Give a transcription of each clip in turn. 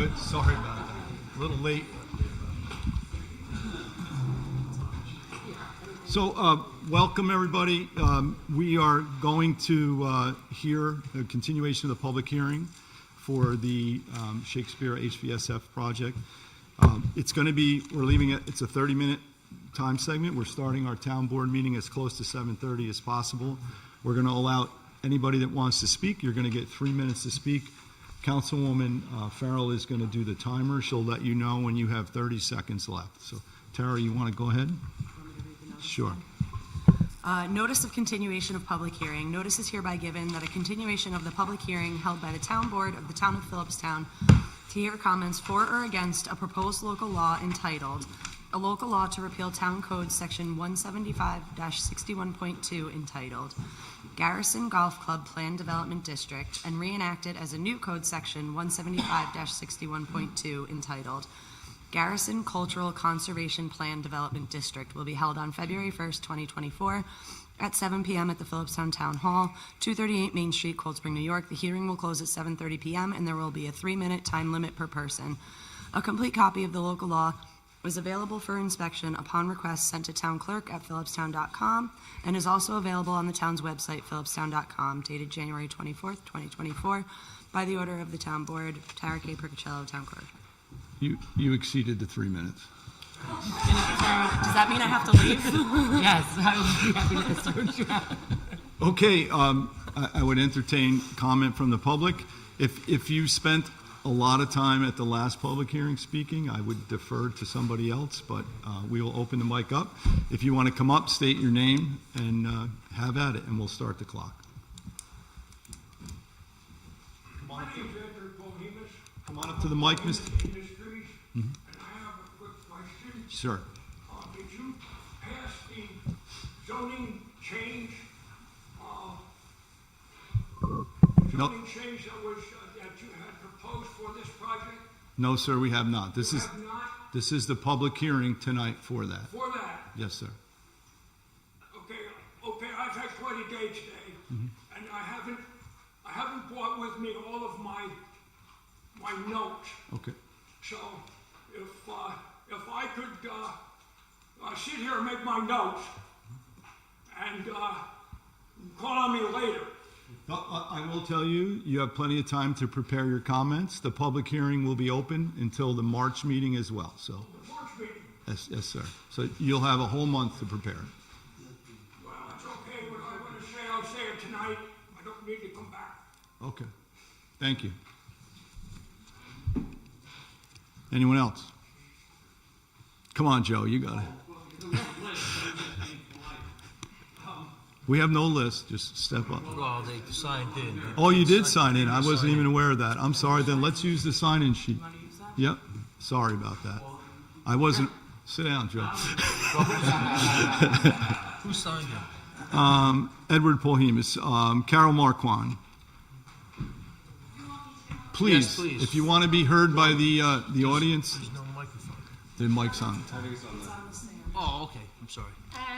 good. Sorry about that. A little late. So, welcome everybody. We are going to hear a continuation of the public hearing for the Shakespeare HVSF project. It's going to be, we're leaving it, it's a 30-minute time segment. We're starting our town board meeting as close to 7:30 as possible. We're going to allow anybody that wants to speak. You're going to get 3 minutes to speak. Councilwoman Farrell is going to do the timer. She'll let you know when you have 30 seconds left. So, Tara, you want to go ahead? Sure. Notice of continuation of public hearing. Notice is hereby given that a continuation of the public hearing held by the Town Board of the Town of Philipstown to hear comments for or against a proposed local law entitled, a local law to repeal Town Code Section 175-61.2 entitled, Garrison Golf Club Plan Development District, and reenacted as a new code section 175-61.2 entitled, Garrison Cultural Conservation Plan Development District, will be held on February 1st, 2024 at 7 p.m. at the Philipstown Town Hall, 238 Main Street, Cold Spring, New York. The hearing will close at 7:30 p.m. and there will be a 3-minute time limit per person. A complete copy of the local law is available for inspection upon request sent to town clerk at philipstown.com and is also available on the town's website, philipstown.com, dated January 24th, 2024, by the order of the Town Board, Tara K. Percocello, Town Clerk. You exceeded the 3 minutes. Does that mean I have to leave? Yes, I would be happy to escort you out. Okay, I would entertain comment from the public. If you spent a lot of time at the last public hearing speaking, I would defer to somebody else, but we will open the mic up. If you want to come up, state your name, and have at it, and we'll start the clock. Come on up to the mic, Mr. Mm-hmm. And I have a quick question. Sure. Did you pass the zoning change? No. Change that was that you had proposed for this project? No, sir, we have not. This is Have not? this is the public hearing tonight for that. For that? Yes, sir. Okay. I've had quite a day today, Mm-hmm. and I haven't brought with me all of my notes. Okay. So if I could sit here and make my notes and call on me later. I will tell you, you have plenty of time to prepare your comments. The public hearing will be open until the March meeting as well. So, The March meeting. yes, sir. So you'll have a whole month to prepare it. Well, it's okay. What I want to say, I'll say it tonight. I don't need to come back. Okay. Thank you. Anyone else? Come on, Joe, you got it. We have no list, just step up. Well, they signed in. Oh, you did sign in. I wasn't even aware of that. I'm sorry, then let's use the sign-in sheet. Yep, sorry about that. I wasn't, sit down, Joe. Who signed in? Edward Polhemus, Carol Marquand. Please, Yes, please. if you want to be heard by the audience, There's no microphone. the mic's on. Oh, okay. I'm sorry.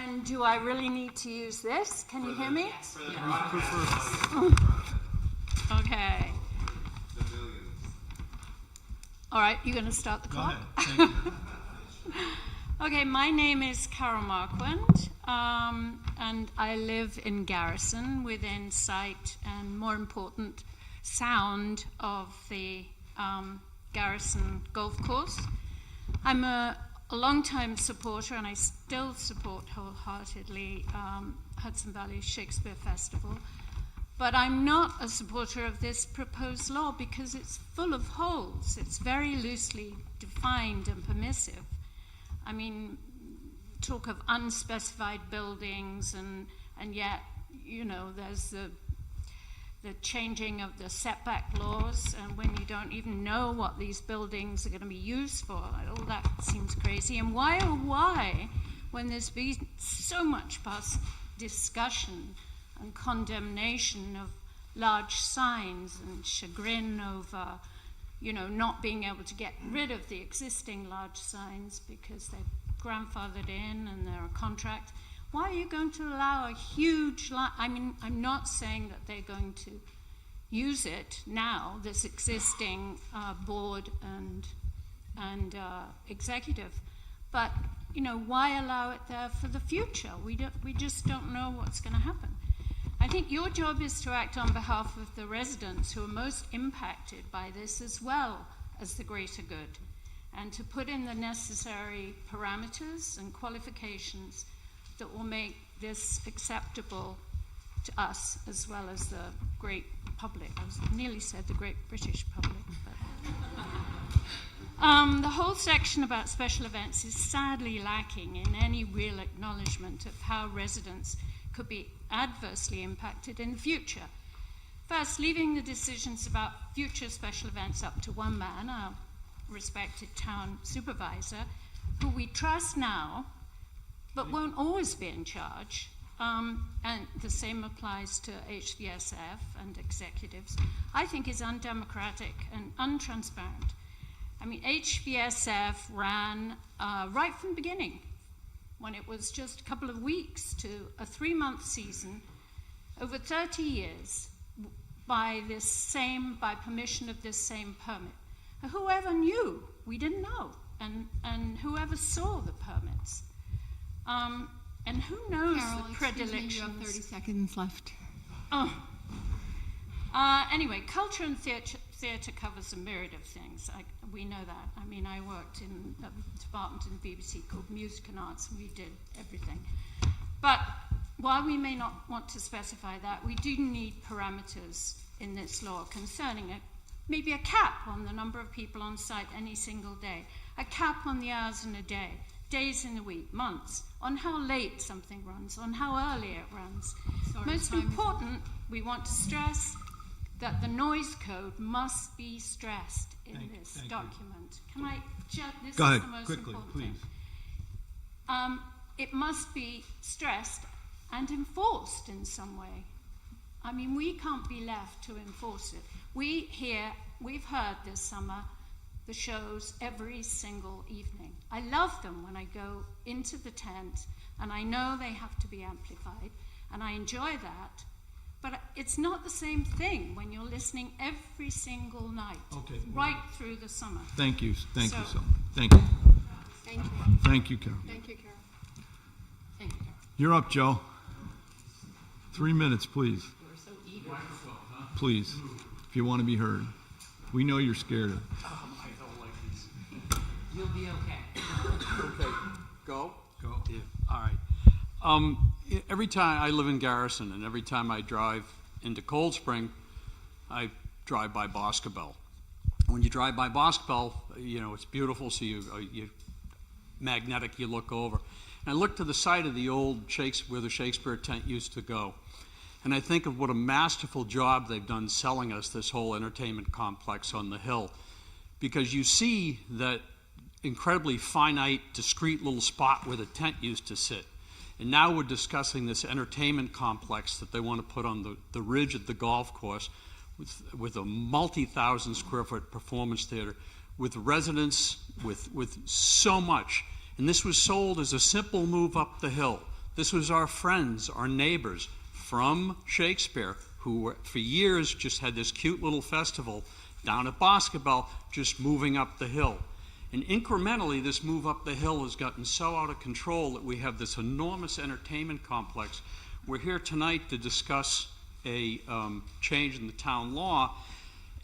And do I really need to use this? Can you hear me? Okay. All right, you're going to start the Go clock? ahead. Thank you. Okay, my name is Carol Marquand, and I live in Garrison, within sight and, more important, sound of the Garrison Golf Course. I'm a long-time supporter, and I still support wholeheartedly Hudson Valley Shakespeare Festival, but I'm not a supporter of this proposed law because it's full of holes. It's very loosely defined and permissive. I mean, talk of unspecified buildings, and yet, you know, there's the changing of the setback laws, and when you don't even know what these buildings are going to be used for, all that seems crazy. And why, oh why, when there's been so much past discussion and condemnation of large signs and chagrin over, you know, not being able to get rid of the existing large signs because they're grandfathered in and they're a contract, why are you going to allow a huge I mean, I'm not saying that they're going to use it now, this existing board and executive. But, you know, why allow it there for the future? We just don't know what's going to happen. I think your job is to act on behalf of the residents who are most impacted by this, as well as the greater good, and to put in the necessary parameters and qualifications that will make this acceptable to us as well as the great public. I nearly said the great British public. But the whole section about special events is sadly lacking in any real acknowledgement of how residents could be adversely impacted in the future. First, leaving the decisions about future special events up to one man, our respected town supervisor, who we trust now, but won't always be in charge. And the same applies to HVSF and executives, I think is undemocratic and untransparent. I mean, HVSF ran right from the beginning, when it was just a couple of weeks to a 3-month season, over 30 years, by permission of this same permit. Whoever knew, we didn't know, and whoever saw the permits. And who knows Carol, the excuse me, predilections. you have 30 seconds left. Oh. Anyway, culture and theatre covers a myriad of things. We know that. I mean, I worked in a department in the BBC called Music and Arts, and we did everything. But while we may not want to specify that, we do need parameters in this law concerning it. Maybe a cap on the number of people on site any single day, a cap on the hours in a day, days in the week, months, on how late something runs, on how early it runs. Most important, we want to stress that the noise code must be stressed in this document. Can I just, this Go is ahead, the most quickly, important please. thing. It must be stressed and enforced in some way. I mean, we can't be left to enforce it. We've heard this summer the shows every single evening. I love them when I go into the tent, and I know they have to be amplified, and I enjoy that. But it's not the same thing when you're listening every single night, right through the summer. Thank you, thank you So- so much. Thank you. Thank you. Thank you, Carol. Thank you, Carol. Thank you, Carol. You're up, Joe. 3 minutes, please. You were so eager. Please, if you want to be heard. We know you're scared of. You'll be okay. Okay, go? Go. Yeah, all right. Every time I live in Garrison, and every time I drive into Cold Spring, I drive by Boscobel. When you drive by Boscobel, you know, it's beautiful, so you magnetic, you look over. And I look to the site of the old where the Shakespeare tent used to go. And I think of what a masterful job they've done selling us this whole entertainment complex on the hill. Because you see that incredibly finite, discrete little spot where the tent used to sit. And now we're discussing this entertainment complex that they want to put on the ridge of the golf course with a multi-thousand square foot performance theater, with residents, with so much. And this was sold as a simple move up the hill. This was our friends, our neighbors from Shakespeare, who were, for years just had this cute little festival down at Boscobel, just moving up the hill. And incrementally, this move up the hill has gotten so out of control that we have this enormous entertainment complex. We're here tonight to discuss a change in the town law,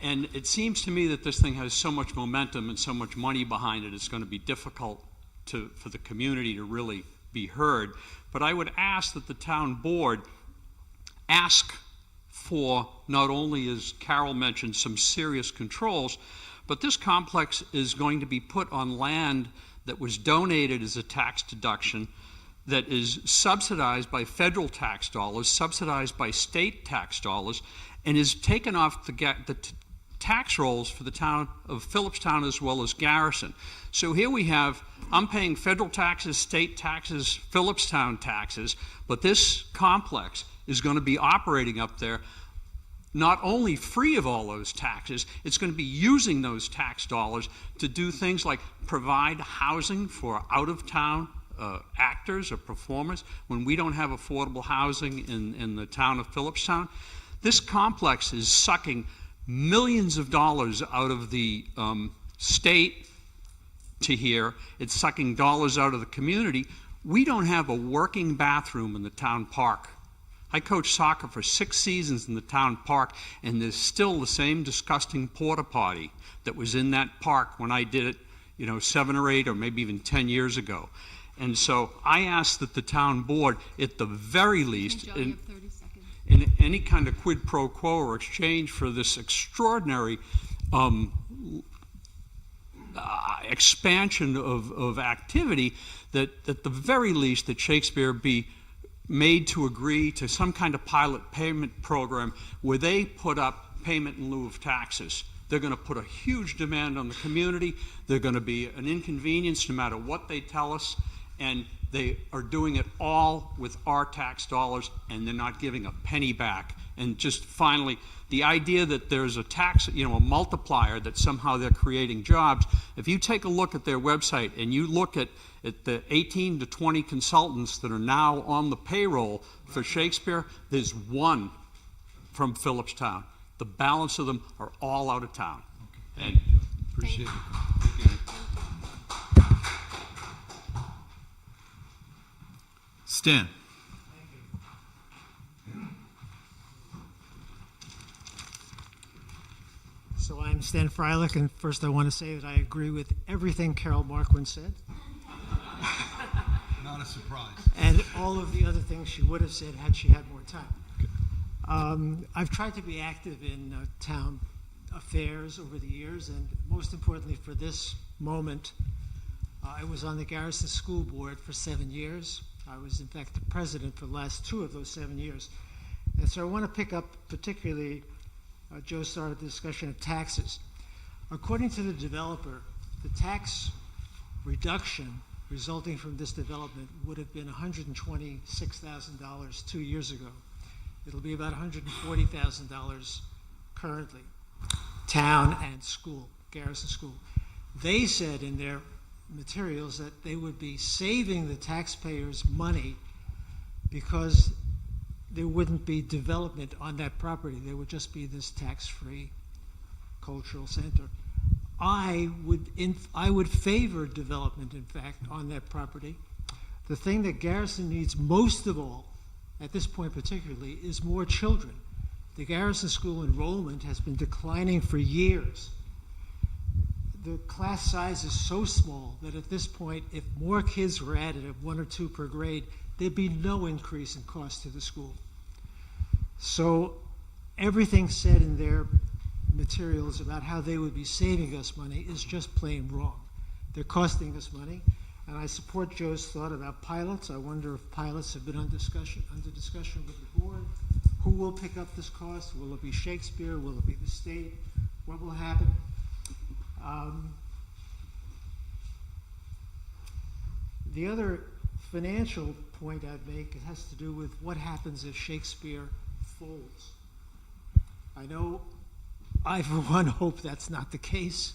and it seems to me that this thing has so much momentum and so much money behind it, it's going to be difficult for the community to really be heard. But I would ask that the town board ask for not only, as Carol mentioned, some serious controls, but this complex is going to be put on land that was donated as a tax deduction, that is subsidized by federal tax dollars, subsidized by state tax dollars, and is taken off the tax rolls for the town of Philipstown as well as Garrison. So here we have, I'm paying federal taxes, state taxes, Philipstown taxes, but this complex is going to be operating up there not only free of all those taxes, it's going to be using those tax dollars to do things like provide housing for out-of-town actors or performers when we don't have affordable housing in the town of Philipstown. This complex is sucking millions of dollars out of the state to here. It's sucking dollars out of the community. We don't have a working bathroom in the town park. I coached soccer for 6 seasons in the town park, and there's still the same disgusting porta potty that was in that park when I did it, 7 or 8 or maybe even 10 years ago. And so I asked that the town board, at the very least, Joe, you have 30 seconds. in any kind of quid pro quo or exchange for this extraordinary expansion of activity, that at the very least that Shakespeare be made to agree to some kind of pilot payment program where they put up payment in lieu of taxes. They're going to put a huge demand on the community. They're going to be an inconvenience no matter what they tell us, and they are doing it all with our tax dollars, and they're not giving a penny back. And just finally, the idea that there's a tax, a multiplier, that somehow they're creating jobs. If you take a look at their website and you look at the 18 to 20 consultants that are now on the payroll for Shakespeare, there's one from Philipstown. The balance of them are all out of town. And Appreciate it. Stan. So I'm Stan Freilich, and first I want to say that I agree with everything Carol Marquand said, Not a surprise. and all of the other things she would have said had she had more time. I've tried to be active in town affairs over the years, and most importantly for this moment, I was on the Garrison School Board for 7 years. I was, in fact, the president for the last 2 of those 7 years. And so I want to pick up particularly, Joe started the discussion of taxes. According to the developer, the tax reduction resulting from this development would have been $126,000 2 years ago. It'll be about $140,000 currently, town and school, Garrison School. They said in their materials that they would be saving the taxpayers money because there wouldn't be development on that property. There would just be this tax-free cultural center. I would favor development, in fact, on that property. The thing that Garrison needs most of all, at this point particularly, is more children. The Garrison School enrollment has been declining for years. The class size is so small that at this point, if more kids were added at 1 or 2 per grade, there'd be no increase in cost to the school. So everything said in their materials about how they would be saving us money is just plain wrong. They're costing us money, and I support Joe's thought about pilots. I wonder if pilots have been under discussion with the board. Who will pick up this cost? Will it be Shakespeare? Will it be the state? What will happen? The other financial point I'd make, it has to do with what happens if Shakespeare folds. I know I, for one, hope that's not the case.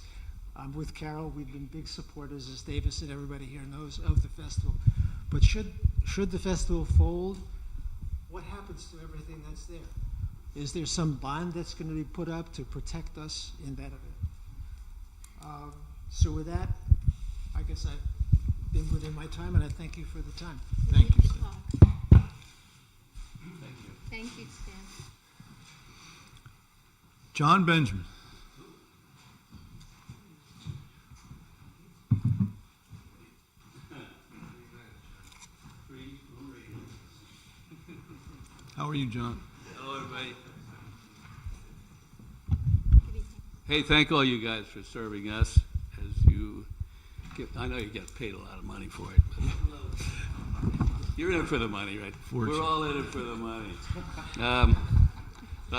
I'm with Carol. We've been big supporters, as Davis and everybody here knows, of the festival. But should the festival fold, what happens to everything that's there? Is there some bond that's going to be put up to protect us in that event? So with that, I guess I've been within my time, and I thank you for the time. Thank you, Stan. Thank you, Stan. John Benjamin. How are you, John? Hello, everybody. Hey, thank all you guys for serving us. I know you get paid a lot of money for it, but you're in it for the money, right? We're all in it for the money. I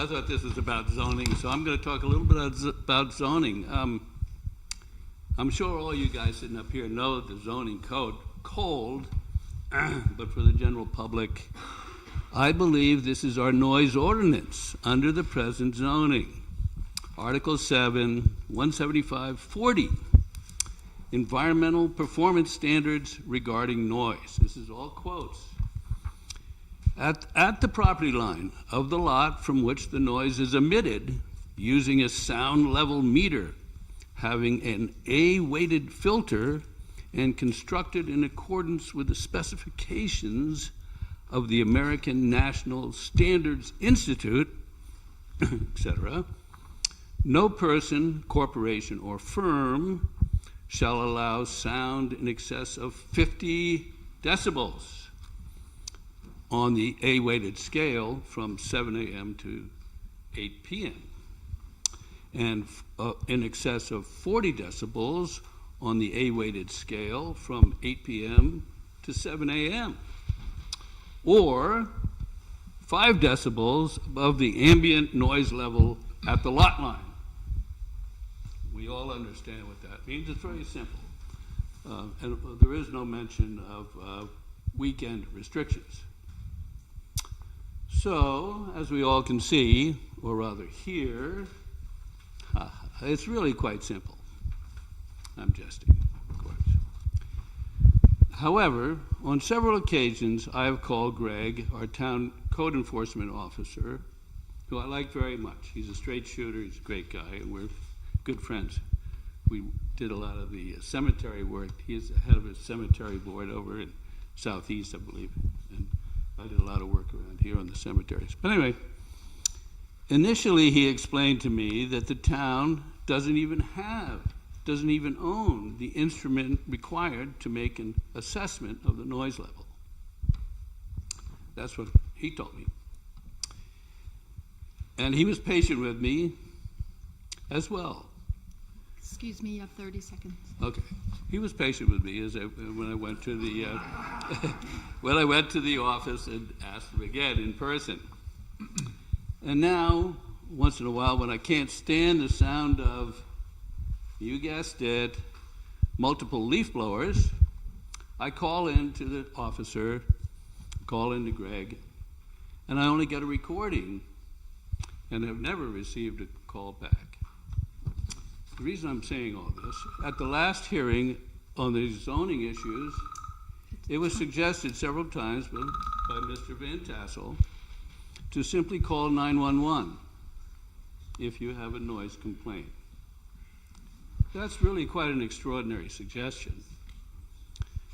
thought this was about zoning, so I'm going to talk a little bit about zoning. I'm sure all you guys sitting up here know the zoning code cold, but for the general public, I believe this is our noise ordinance under the present zoning. Article 7, 175-40, environmental performance standards regarding noise. This is all quotes. at the property line of the lot from which the noise is emitted using a sound level meter having an A-weighted filter and constructed in accordance with the specifications of the American National Standards Institute, etc., no person, corporation, or firm shall allow sound in excess of 50 decibels on the A-weighted scale from 7 a.m. to 8 p.m. and in excess of 40 decibels on the A-weighted scale from 8 p.m. to 7 a.m. or 5 decibels above the ambient noise level at the lot line. We all understand what that means. It's very simple. And there is no mention of weekend restrictions. So, as we all can see, or rather hear, it's really quite simple. I'm jesting, of course. However, on several occasions, I have called Greg, our town code enforcement officer, who I like very much. He's a straight shooter, he's a great guy, and we're good friends. We did a lot of the cemetery work. He is the head of a cemetery board over in Southeast, I believe, and I did a lot of work around here on the cemeteries. But anyway, initially he explained to me that the town doesn't even own the instrument required to make an assessment of the noise level. That's what he told me. And he was patient with me as well. Excuse me, you have 30 seconds. Okay. He was patient with me when I went to the when I went to the office and asked him again in person. And now, once in a while, when I can't stand the sound of, you guessed it, multiple leaf blowers, I call in to the officer, call in to Greg, and I only get a recording and have never received a call back. The reason I'm saying all this, at the last hearing on the zoning issues, it was suggested several times by Mr. Van Tassel to simply call 911 if you have a noise complaint. That's really quite an extraordinary suggestion,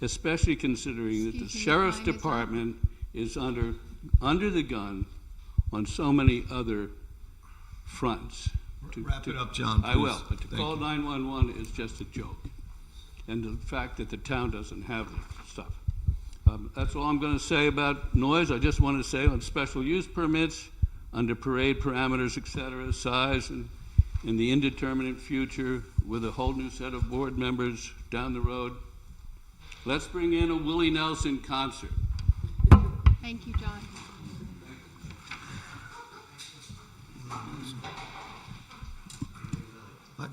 especially considering that the sheriff's department is under the gun on so many other fronts. Wrap it up, John, I please. will, but to Thank call you. 911 is just a joke. And the fact that the town doesn't have the stuff. That's all I'm going to say about noise. I just want to say on special use permits, under parade parameters, et cetera, size, and in the indeterminate future with a whole new set of board members down the road, let's bring in a Willie Nelson concert. Thank you, John.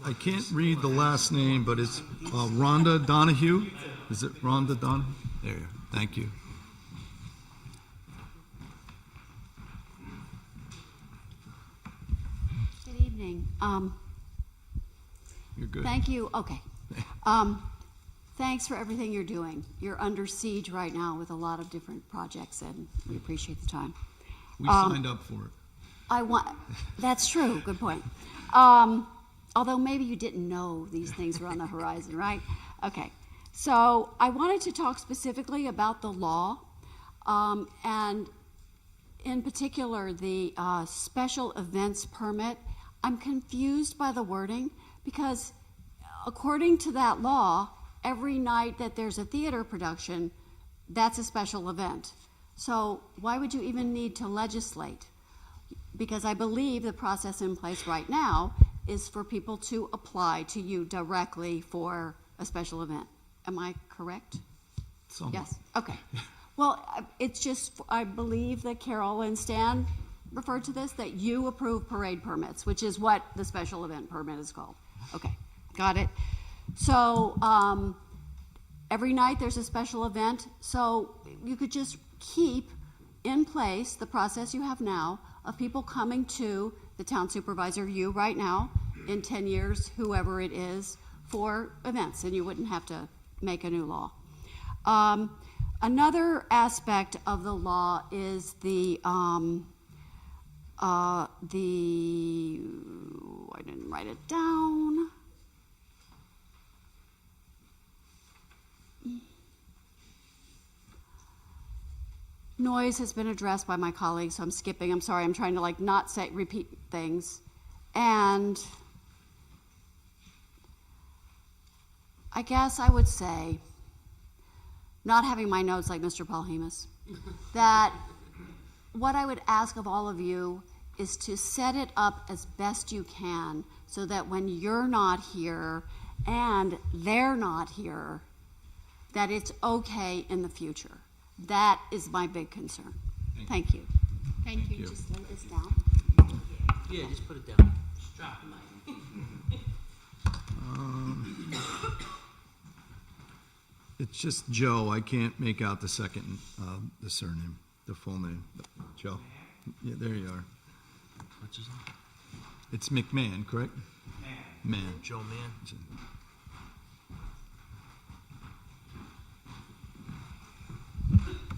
I can't read the last name, but it's Rhonda Donahue. Is it Rhonda Donahue? There, thank you. Good evening. You're good. Thank you. Okay. Thanks for everything you're doing. You're under siege right now with a lot of different projects, and we appreciate the time. We signed up for it. That's true. Good point. Although maybe you didn't know these things were on the horizon, right? Okay. So I wanted to talk specifically about the law, and in particular the special events permit. I'm confused by the wording because according to that law, every night that there's a theater production, that's a special event. So why would you even need to legislate? Because I believe the process in place right now is for people to apply to you directly for a special event. Am I correct? Somewhat. Yes, okay. Well, it's just, I believe that Carol and Stan referred to this, that you approve parade permits, which is what the special event permit is called. Okay, got it. So every night there's a special event, so you could just keep in place the process you have now of people coming to the town supervisor, you right now, in 10 years, whoever it is, for events, and you wouldn't have to make a new law. Another aspect of the law is I didn't write it down. Noise has been addressed by my colleagues, so I'm skipping. I'm sorry, I'm trying to not repeat things. And I guess I would say, not having my notes like Mr. Paul Hemus, that what I would ask of all of you is to set it up as best you can so that when you're not here and they're not here, that it's okay in the future. That is my big concern. Thank you. Thank you. Just lay this down. Yeah, just put it down. Strap it. It's just Joe. I can't make out the second, the surname, the full name. Joe. Yeah, there you are. What's his name? It's McMahon, correct? Man. Joe Mann.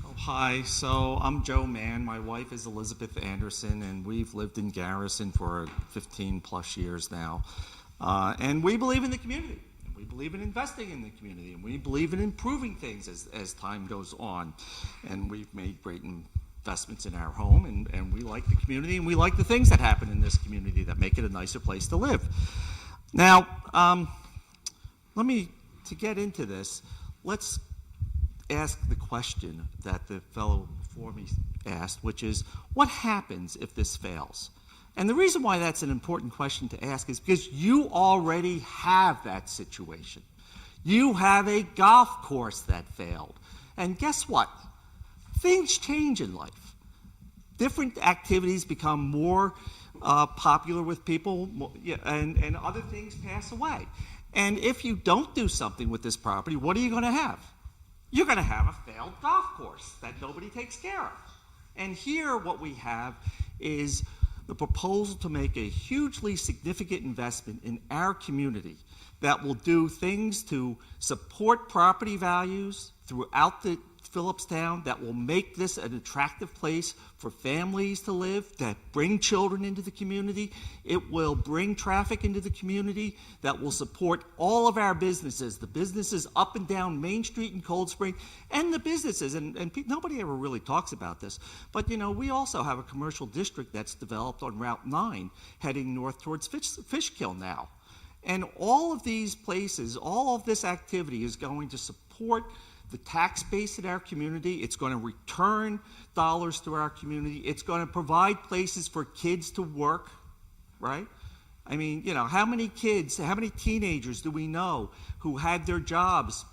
Oh, hi, so I'm Joe Mann. My wife is Elizabeth Anderson, and we've lived in Garrison for 15 plus years now. And we believe in the community. And we believe in investing in the community. And we believe in improving things as time goes on. And we've made great investments in our home, and we like the community, and we like the things that happen in this community that make it a nicer place to live. Now, to get into this, let's ask the question that the fellow before me asked, which is, what happens if this fails? And the reason why that's an important question to ask is because you already have that situation. You have a golf course that failed. And guess what? Things change in life. Different activities become more popular with people, and other things pass away. And if you don't do something with this property, what are you going to have? You're going to have a failed golf course that nobody takes care of. And here what we have is the proposal to make a hugely significant investment in our community that will do things to support property values throughout the Philipstown, that will make this an attractive place for families to live, that bring children into the community. It will bring traffic into the community, that will support all of our businesses, the businesses up and down Main Street in Cold Spring, and the businesses, nobody ever really talks about this, but we also have a commercial district that's developed on Route 9 heading north towards Fishkill now. And all of these places, all of this activity is going to support the tax base in our community. It's going to return dollars to our community. It's going to provide places for kids to work, right? I mean, how many kids, how many teenagers do we know who had their jobs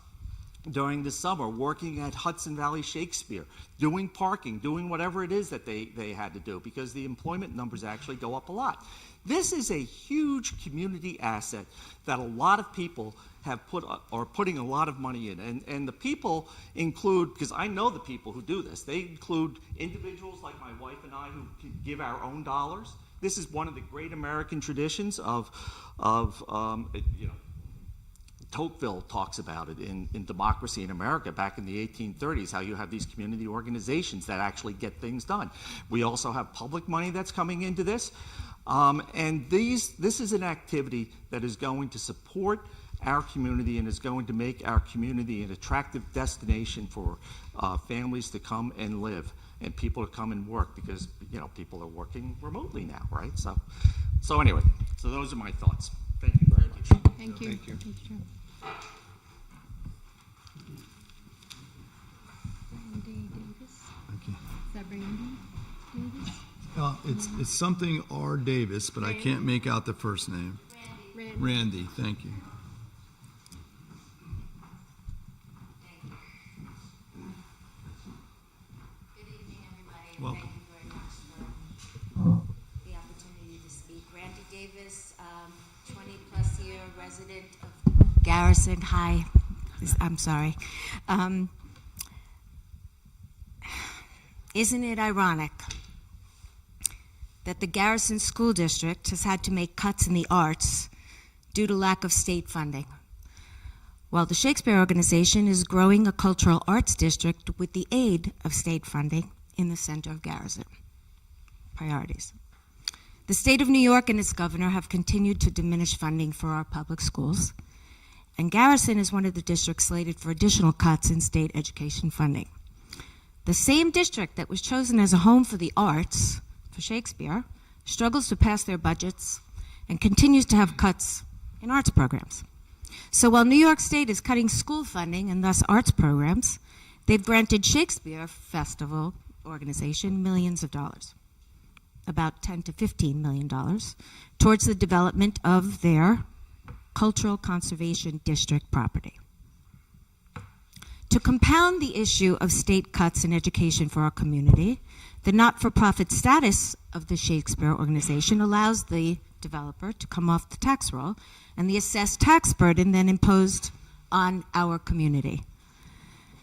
during the summer working at Hudson Valley Shakespeare, doing parking, doing whatever it is that they had to do, because the employment numbers actually go up a lot. This is a huge community asset that a lot of people are putting a lot of money in. And the people include, because I know the people who do this, they include individuals like my wife and I who give our own dollars. This is one of the great American traditions of Tocqueville talks about it in Democracy in America back in the 1830s, how you have these community organizations that actually get things done. We also have public money that's coming into this. And this is an activity that is going to support our community and is going to make our community an attractive destination for families to come and live and people to come and work, because people are working remotely now, right? So anyway, those are my thoughts. Thank you very much. Thank you. Thank you. Thank you, Joe. Brandy Davis. Okay. Is that Brandy Davis? It's something R. Davis, but I can't make out the first name. Randy. Randy, thank you. Good evening, everybody, and Welcome. thank you very much for the opportunity to speak. Randy Davis, 20-plus year resident of Garrison. Hi, I'm sorry. Isn't it ironic that the Garrison School District has had to make cuts in the arts due to lack of state funding, Well, the Shakespeare Organization is growing a cultural arts district with the aid of state funding in the center of Garrison. Priorities. The state of New York and its governor have continued to diminish funding for our public schools, and Garrison is one of the districts slated for additional cuts in state education funding. The same district that was chosen as a home for the arts, for Shakespeare, struggles to pass their budgets and continues to have cuts in arts programs. So while New York State is cutting school funding and thus arts programs, they've granted Shakespeare Festival organization millions of dollars, about $10 to $15 million, towards the development of their Cultural Conservation District property. To compound the issue of state cuts in education for our community, the not-for-profit status of the Shakespeare Organization allows the developer to come off the tax roll and the assessed tax burden then imposed on our community.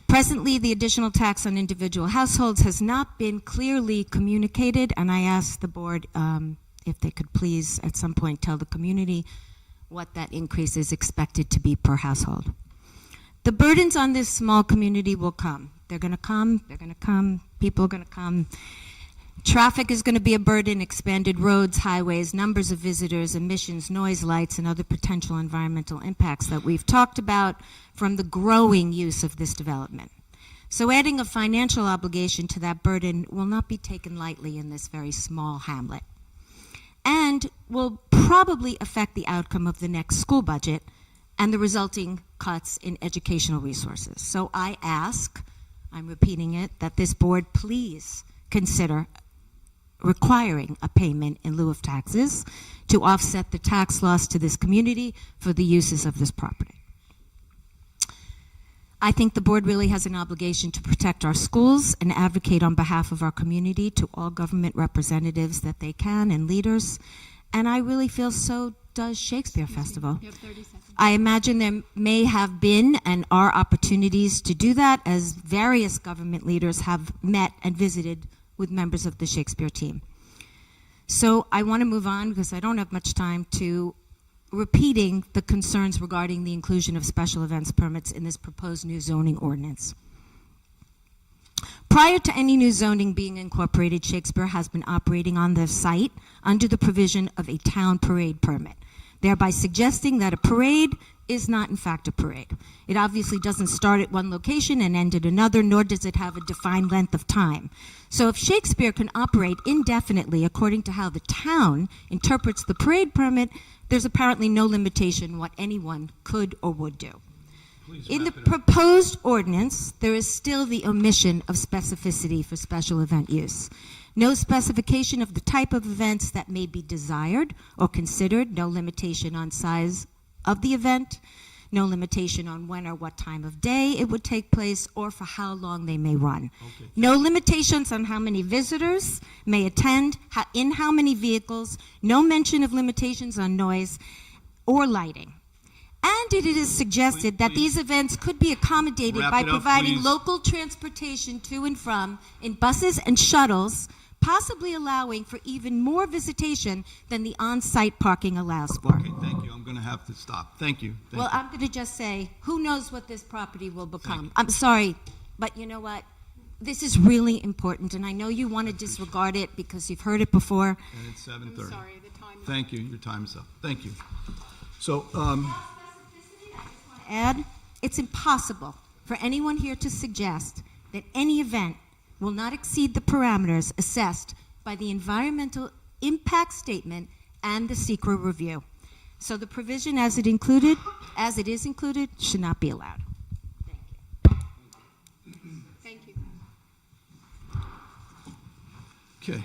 Presently, the additional tax on individual households has not been clearly communicated, and I asked the board if they could please at some point tell the community what that increase is expected to be per household. The burdens on this small community will come. They're going to come, people are going to come. Traffic is going to be a burden, expanded roads, highways, numbers of visitors, emissions, noise, lights, and other potential environmental impacts that we've talked about from the growing use of this development. So adding a financial obligation to that burden will not be taken lightly in this very small hamlet, and will probably affect the outcome of the next school budget and the resulting cuts in educational resources. So I ask, I'm repeating it, that this board please consider requiring a payment in lieu of taxes to offset the tax loss to this community for the uses of this property. I think the board really has an obligation to protect our schools and advocate on behalf of our community to all government representatives that they can and leaders, and I really feel so does Shakespeare Festival. You have 30 seconds. I imagine there may have been and are opportunities to do that, as various government leaders have met and visited with members of the Shakespeare team. So I want to move on, because I don't have much time, to repeating the concerns regarding the inclusion of special events permits in this proposed new zoning ordinance. Prior to any new zoning being incorporated, Shakespeare has been operating on their site under the provision of a town parade permit, thereby suggesting that a parade is not in fact a parade. It obviously doesn't start at one location and end at another, nor does it have a defined length of time. So if Shakespeare can operate indefinitely according to how the town interprets the parade permit, there's apparently no limitation what anyone could or would do. In the proposed ordinance, there is still the omission of specificity for special event use. No specification of the type of events that may be desired or considered, no limitation on size of the event, no limitation on when or what time of day it would take place or for how long they may run. Okay. No limitations on how many visitors may attend, in how many vehicles, no mention of limitations on noise or lighting. And it is suggested that these events could be accommodated by providing local transportation to and from in buses and shuttles, possibly allowing for even more visitation than the on-site parking allows for. Okay, thank you. I'm going to have to stop. Thank you. Well, I'm going to just say, who knows what this property will become? I'm sorry, but you know what? This is really important, and I know you want to disregard it because you've heard it before. And it's 7:30. I'm sorry, the time is up. Thank you. Your time is up. Thank you. So, add, it's impossible for anyone here to suggest that any event will not exceed the parameters assessed by the environmental impact statement and the SEQRA review. So the provision as it is included, should not be allowed. Thank you. okay.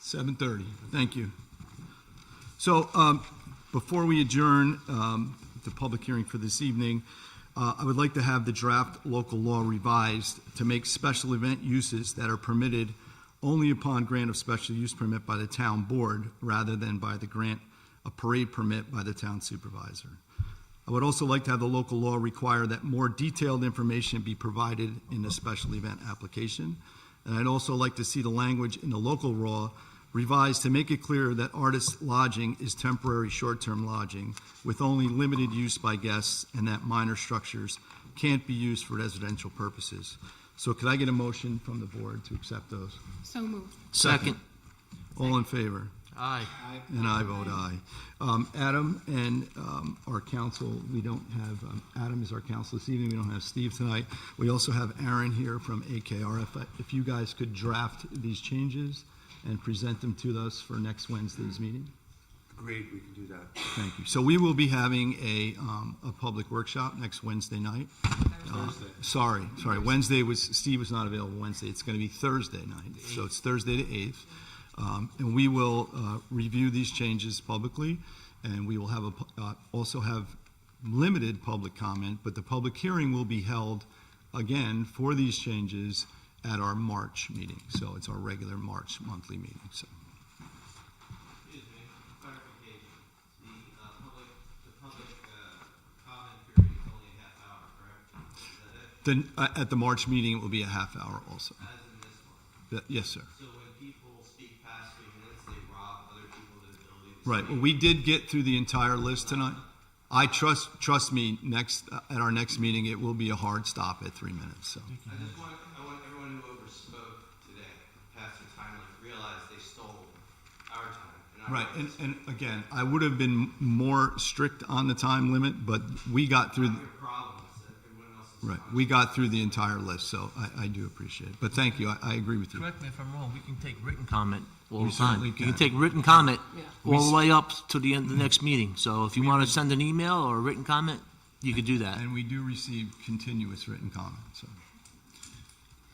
7:30. Thank you. So before we adjourn the public hearing for this evening, I would like to have the draft local law revised to make special event uses that are permitted only upon grant of special use permit by the town board rather than by the grant of parade permit by the town supervisor. I would also like to have the local law require that more detailed information be provided in the special event application. And I'd also like to see the language in the local law revised to make it clear that artist lodging is temporary short-term lodging with only limited use by guests and that minor structures can't be used for residential purposes. So could I get a motion from the board to accept those? So moved. Second. All in favor? Aye. And I vote aye. Adam and our council, we don't have, Adam is our council this evening. We don't have Steve tonight. We also have Aaron here from AKR. If you guys could draft these changes and present them to us for next Wednesday's meeting. Agreed, we can do that. Thank you. So we will be having a public workshop next Wednesday night. Sorry. Wednesday Steve was not available Wednesday. It's going to be Thursday night. So it's Thursday the 8th. And we will review these changes publicly, and we will have also have limited public comment, but the public hearing will be held again for these changes at our March meeting. So it's our regular March monthly meeting. So. Excuse me, clarification. The public comment period is only a half hour, correct? Is that it? At the March meeting, it will be a half hour also. As in this one? Yes, sir. So when people speak past 2 minutes, they rob other people of the ability to Right. speak? Well, we did get through the entire list tonight. I trust me, at our next meeting, it will be a hard stop at 3 minutes. So. I want everyone who overspoke today, past their time limit, realize they stole our time. And our Right, rights. and again, I would have been more strict on the time limit, but we got through, Not your problem, it's that everyone else is right, fine. we got through the entire list, so I do appreciate it. But thank you, I agree with you. Correct me if I'm wrong, we can take written comment all We the time. certainly You can. can take written comment We all s- the way up to the end of the next meeting. So if you want to send an email or a written comment, you could do that. And we do receive continuous written comments, so.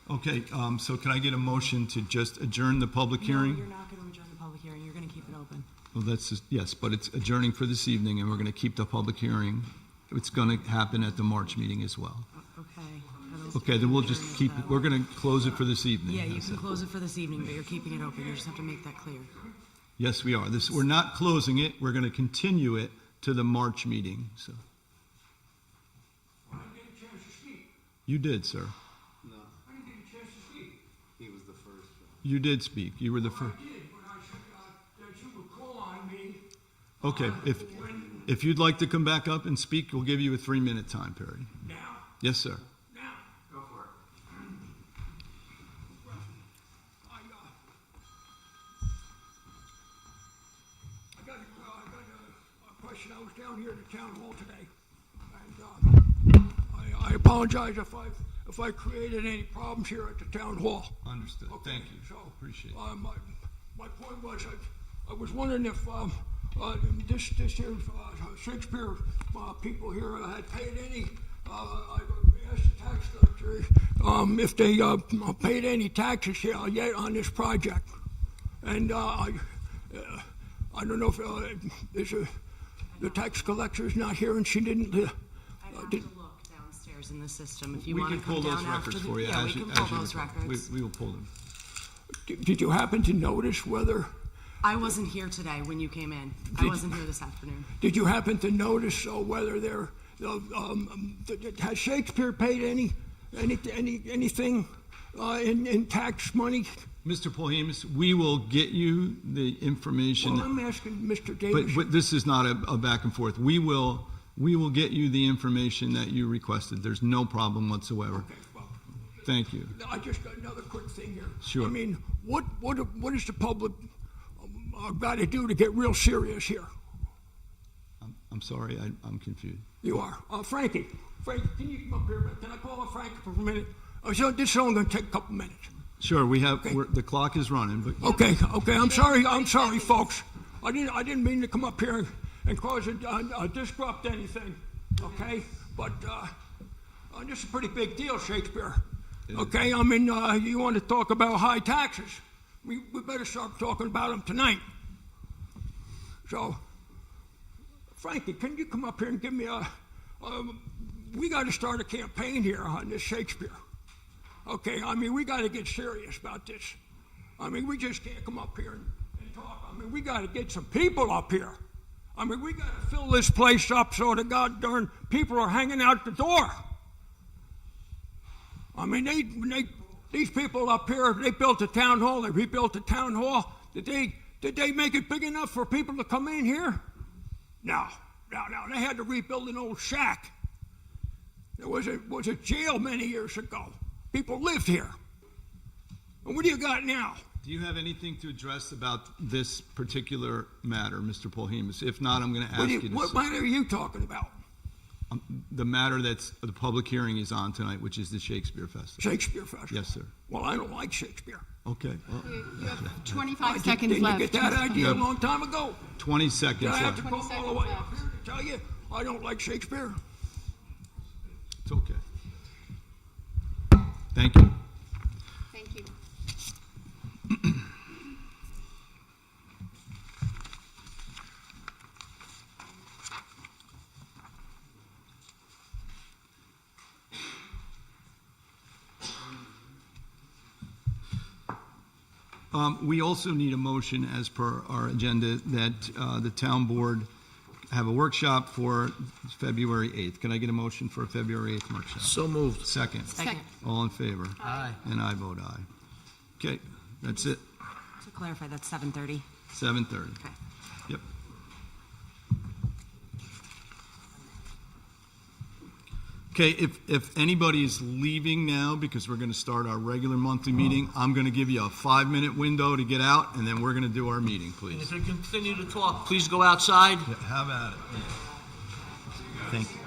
Okay, so can I get a motion to just adjourn the public hearing? No, you're not going to adjourn the public hearing. You're going to keep it open. Well, yes, but it's adjourning for this evening, and we're going to keep the public hearing. It's going to happen at the March meeting as well. Okay. I don't- Okay, then we'll just keep, we're going to close it for this evening. Yeah, you That's can it. close it for this evening, but you're keeping it open. You just have to make that clear. Yes, we are. We're not closing it. We're going to continue it to the March meeting, so. I didn't get a chance to speak. You did, sir. No, I didn't get a chance to speak. he was the first. You did speak. You were the I first. did, but I said that you would call on me. Okay, if you'd like to come back up and speak, we'll give you a 3-minute time period. Now, Yes, sir. now. Go for it. I got a question. I was down here at the town hall today, and I apologize if I created any problems here at the town hall. Understood. Okay, Thank you. So, Appreciate it. my point was, I was wondering if this here Shakespeare people here had paid any. I asked the tax collector if they paid any taxes here yet on this project, and I don't know if the tax collector is not here, and she didn't. I'd have to look downstairs in the system if you We want can to come pull those down after records the. for you. Yeah, we as you- can as pull you those request. records. We will pull them. Did you happen to notice whether? I wasn't here today when you came in. I wasn't here this afternoon. Did you happen to notice whether there has Shakespeare paid anything in tax money? Mr. Polhemus, we will get you the information. Well, I'm asking Mr. Davis. But this is not a back and forth. We will get you the information that you requested. There's no problem whatsoever. Okay, well, Thank you. I just got another quick thing here. Sure. I mean, what is the public got to do to get real serious here? I'm sorry, I'm confused. You are. Frankie, can you come up here a minute? Can I call on Frankie for a minute? So this is only going to take a couple minutes. Sure, we have, Okay. the clock is running, but Okay. I'm sorry, folks. I didn't mean to come up here and cause a disrupt anything. Okay, but this is a pretty big deal, Shakespeare. Okay, I mean, you want to talk about high taxes? We better start talking about them tonight. So, Frankie, can you come up here and give me we got to start a campaign here on this Shakespeare. Okay, I mean, we got to get serious about this. I mean, we just can't come up here and talk. I mean, we got to get some people up here. I mean, we got to fill this place up so the god darn people are hanging out the door. I mean, these people up here, they built a town hall, they rebuilt the town hall. Did they make it big enough for people to come in here? No. They had to rebuild an old shack. There was a jail many years ago. People lived here. And what do you got now? Do you have anything to address about this particular matter, Mr. Polhemus? If not, I'm going to ask you to... What matter are you talking about? The matter that's the public hearing is on tonight, which is the Shakespeare Festival. Shakespeare Festival? Yes, sir. Well, I don't like Shakespeare. Okay. Well, You have 25 seconds Didn't left. you get that idea a long time ago? 20 seconds Did I have left. to go all the way up here to tell you I don't like Shakespeare? It's okay. Thank you. Thank you. We also need a motion as per our agenda that the town board have a workshop for February 8th. Can I get a motion for a February 8th workshop? So moved. Second. Second. All in favor? Aye. And I vote aye. Okay, that's it. To clarify, that's 7:30. 7:30. Okay. Yep. Okay, if anybody's leaving now, because we're going to start our regular monthly meeting, I'm going to give you a 5-minute window to get out, and then we're going to do our meeting, And please. if you continue to talk, please go outside. Have at it. Thank you.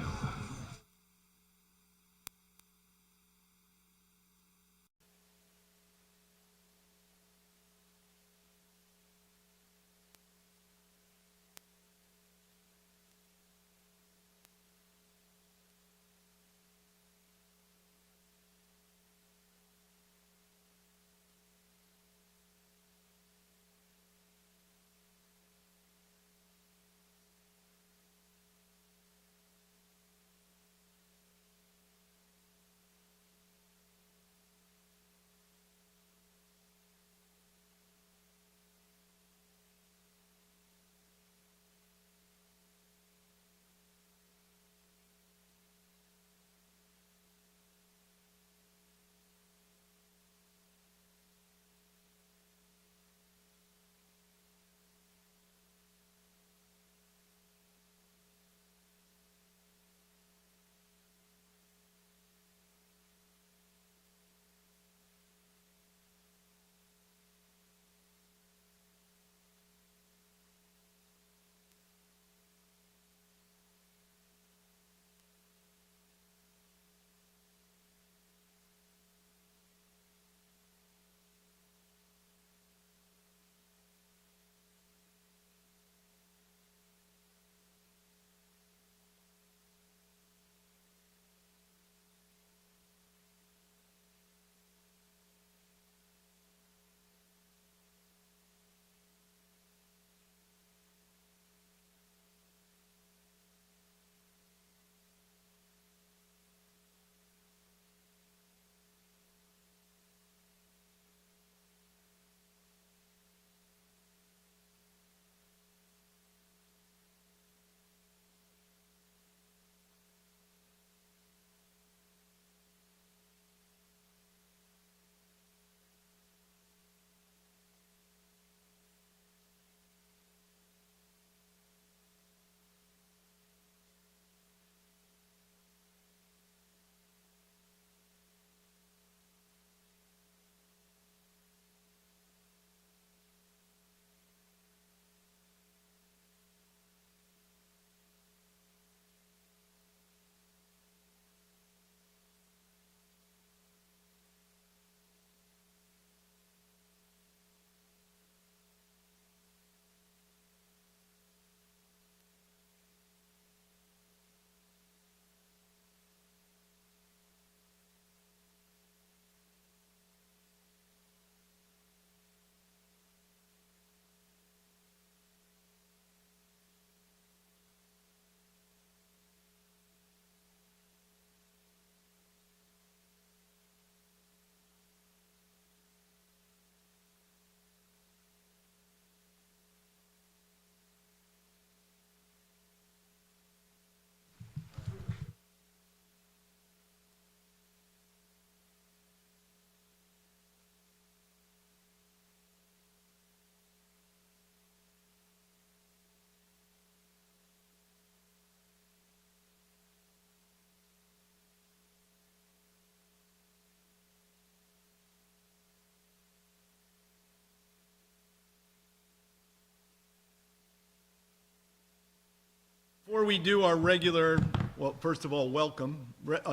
we do our regular, well, first of all, welcome.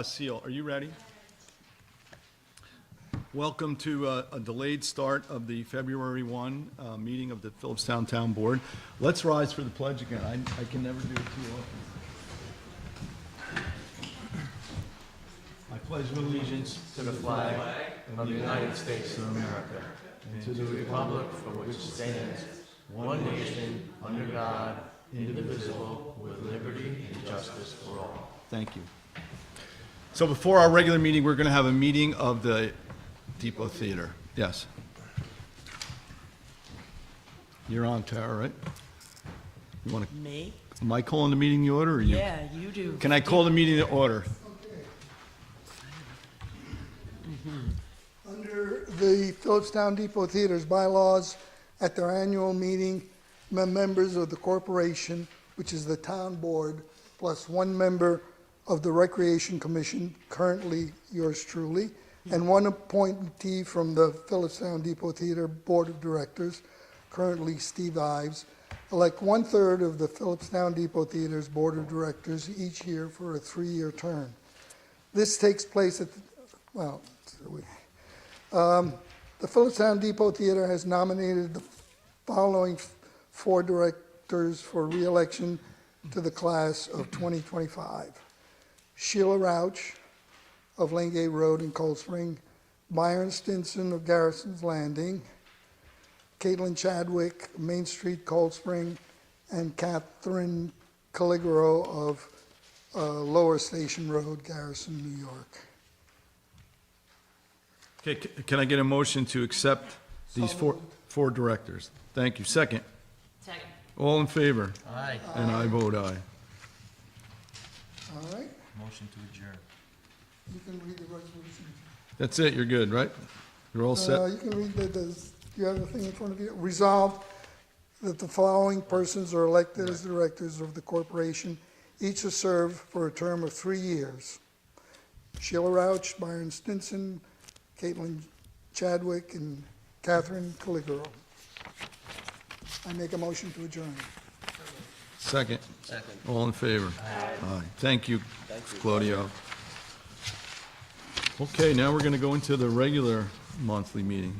Seal, are you ready? Welcome to a delayed start of the February 1 meeting of the Philipstown Town Board. Let's rise for the pledge again. I can never do it too often. I pledge allegiance To the flag of the United States of America, and to the republic for which it stands, one nation, under God, indivisible, with liberty and justice for all. Thank you. So before our regular meeting, we're going to have a meeting of the Depot Theater. Yes. You're on, Tara, right? You want to? Me? Am I calling the meeting to order, or you? Yeah, you do. Can I call the meeting to order? Under the Philipstown Depot Theater's bylaws, at their annual meeting, members of the corporation, which is the town board, plus one member of the Recreation Commission, currently yours truly, and one appointee from the Philipstown Depot Theater Board of Directors, currently Steve Ives, elect 1/3 of the Philipstown Depot Theater's Board of Directors each year for a 3-year term. This takes place at, the Philipstown Depot Theater has nominated the following 4 directors for re-election to the class of 2025. Sheila Rauch of Langay Road in Cold Spring, Byron Stinson of Garrison's Landing, Caitlin Chadwick, Main Street, Cold Spring, and Catherine Caligaro of Lower Station Road, Garrison, New York. Okay, can I get a motion to accept these four directors? Thank you. Second. Second. All in favor? Aye. And I vote aye. All right, Motion to adjourn. you can read the resolution. That's it, you're good, right? You're all set? You can read do you have the thing in front of you? Resolved that the following persons are elected as directors of the corporation, each to serve for a term of 3 years. Sheila Rauch, Byron Stinson, Caitlin Chadwick, and Catherine Caligaro. I make a motion to adjourn. Second. All in favor? Aye. Thank you, Claudio. Okay, now we're going to go into the regular monthly meeting.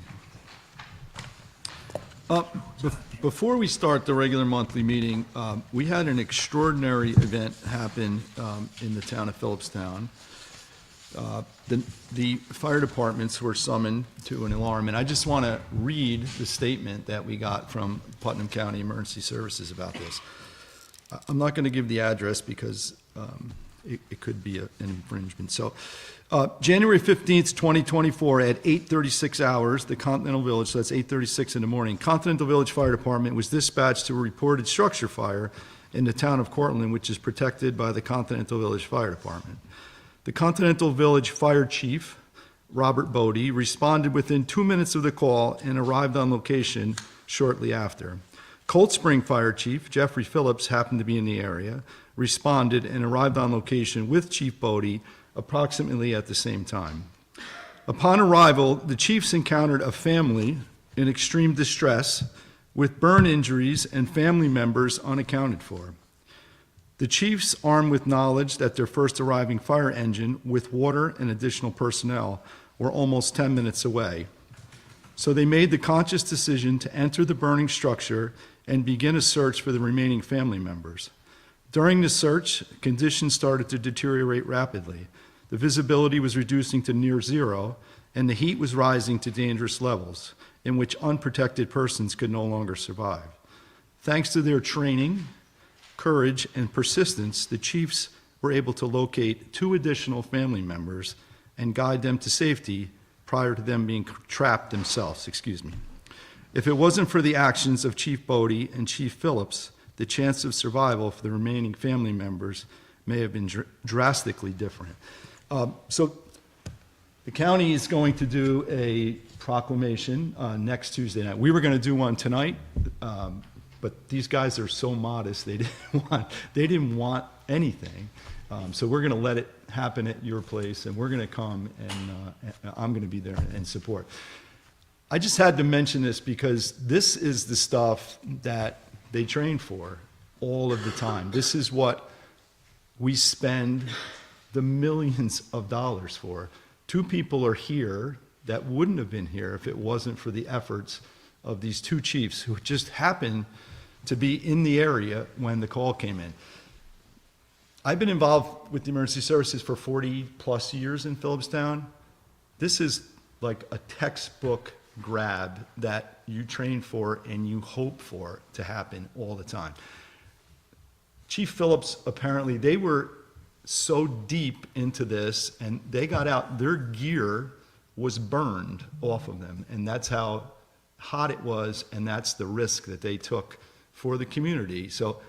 Before we start the regular monthly meeting, we had an extraordinary event happen in the town of Philipstown. The fire departments were summoned to an alarm, and I just want to read the statement that we got from Putnam County Emergency Services about this. I'm not going to give the address because it could be an infringement. So, January 15th, 2024, at 8:36 hours, the Continental Village, so that's 8:36 in the morning, Continental Village Fire Department was dispatched to a reported structure fire in the town of Cortland, which is protected by the Continental Village Fire Department. The Continental Village Fire Chief, Robert Bodie, responded within 2 minutes of the call and arrived on location shortly after. Cold Spring Fire Chief, Jeffrey Phillips, happened to be in the area, responded and arrived on location with Chief Bodie approximately at the same time. Upon arrival, the chiefs encountered a family in extreme distress with burn injuries and family members unaccounted for. The chiefs, armed with knowledge that their first arriving fire engine with water and additional personnel were almost 10 minutes away. So they made the conscious decision to enter the burning structure and begin a search for the remaining family members. During the search, conditions started to deteriorate rapidly. The visibility was reducing to near zero, and the heat was rising to dangerous levels in which unprotected persons could no longer survive. Thanks to their training, courage, and persistence, the chiefs were able to locate 2 additional family members and guide them to safety prior to them being trapped themselves. If it wasn't for the actions of Chief Bodie and Chief Phillips, the chance of survival for the remaining family members may have been drastically different. So the county is going to do a proclamation next Tuesday night. We were going to do one tonight, but these guys are so modest, they didn't want anything. So we're going to let it happen at your place, and we're going to come, and I'm going to be there and support. I just had to mention this because this is the stuff that they train for all of the time. This is what we spend the millions of dollars for. 2 people are here that wouldn't have been here if it wasn't for the efforts of these 2 chiefs who just happened to be in the area when the call came in. I've been involved with the emergency services for 40 plus years in Philipstown. This is like a textbook grab that you train for and you hope for to happen all the time. Chief Phillips, apparently, they were so deep into this and they got out, their gear was burned off of them, and that's how hot it was, and that's the risk that they took for the community. So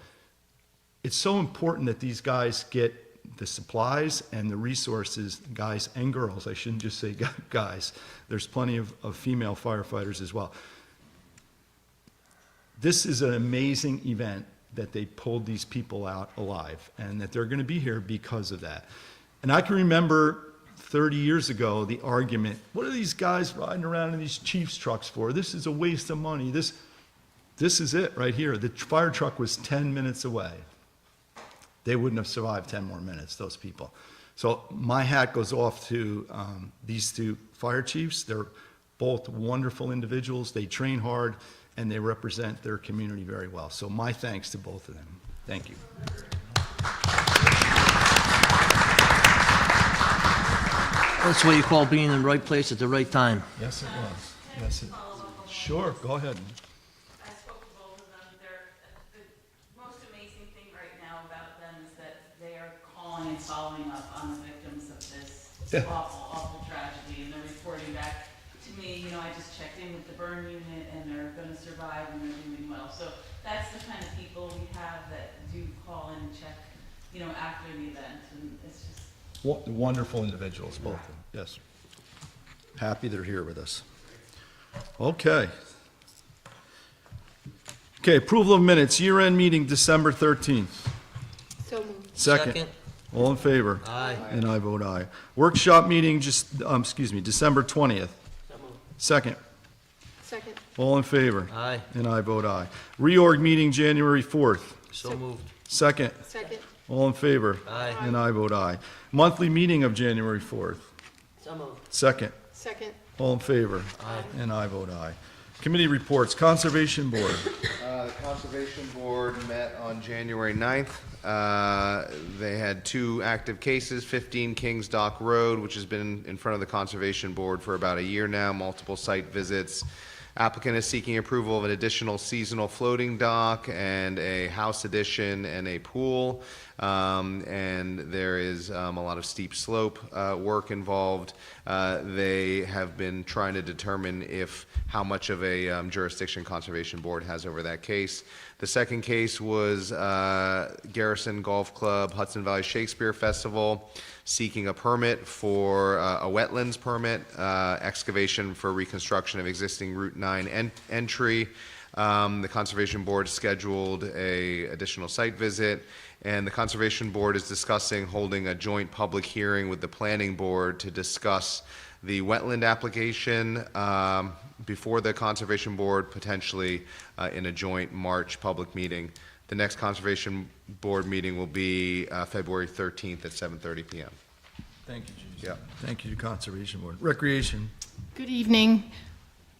it's so important that these guys get the supplies and the resources, guys and girls. I shouldn't just say guys. There's plenty of female firefighters as well. This is an amazing event that they pulled these people out alive, and that they're going to be here because of that. And I can remember 30 years ago the argument, what are these guys riding around in these chief's trucks for? This is a waste of money. This is it right here. The fire truck was 10 minutes away. They wouldn't have survived 10 more minutes, those people. So my hat goes off to these 2 fire chiefs. They're both wonderful individuals. They train hard, and they represent their community very well. So my thanks to both of them. Thank you. That's what you call being in the right place at the right time. Yes, it was. Yes, it was. Sure, go ahead. I spoke to both of them. The most amazing thing right now about them is that they are calling and following up on the victims of this awful, awful tragedy, and they're reporting back to me. I just checked in with the burn unit, and they're going to survive, and they're doing well. So that's the kind of people we have that do call in and check, after the event, and it's just Wonderful individuals, both of them. Yes. Happy they're here with us. Okay. Okay, approval of minutes, year-end meeting, December 13th. So moved. Second. All in favor? Aye. And I vote aye. Workshop meeting, December 20th. Second. Second. All in favor? Aye. And I vote aye. Reorg meeting, January 4th. So moved. Second. Second. All in favor? Aye. And I vote aye. Monthly meeting of January 4th. So moved. Second. Second. All in favor? Aye. And I vote aye. Committee reports, Conservation Board. The Conservation Board met on January 9th. They had 2 active cases, 15 Kings Dock Road, which has been in front of the Conservation Board for about a year now, multiple site visits. Applicant is seeking approval of an additional seasonal floating dock and a house addition and a pool. And there is a lot of steep slope work involved. They have been trying to determine how much of a jurisdiction Conservation Board has over that case. The second case was Garrison Golf Club, Hudson Valley Shakespeare Festival, seeking a permit for a wetlands permit, excavation for reconstruction of existing Route 9 entry. The Conservation Board scheduled a additional site visit, and the Conservation Board is discussing holding a joint public hearing with the Planning Board to discuss the wetland application before the Conservation Board, potentially in a joint March public meeting. The next Conservation Board meeting will be February 13th at 7:30 p.m. Thank you, Jason. Yeah. Thank you to Conservation Board. Recreation. Good evening.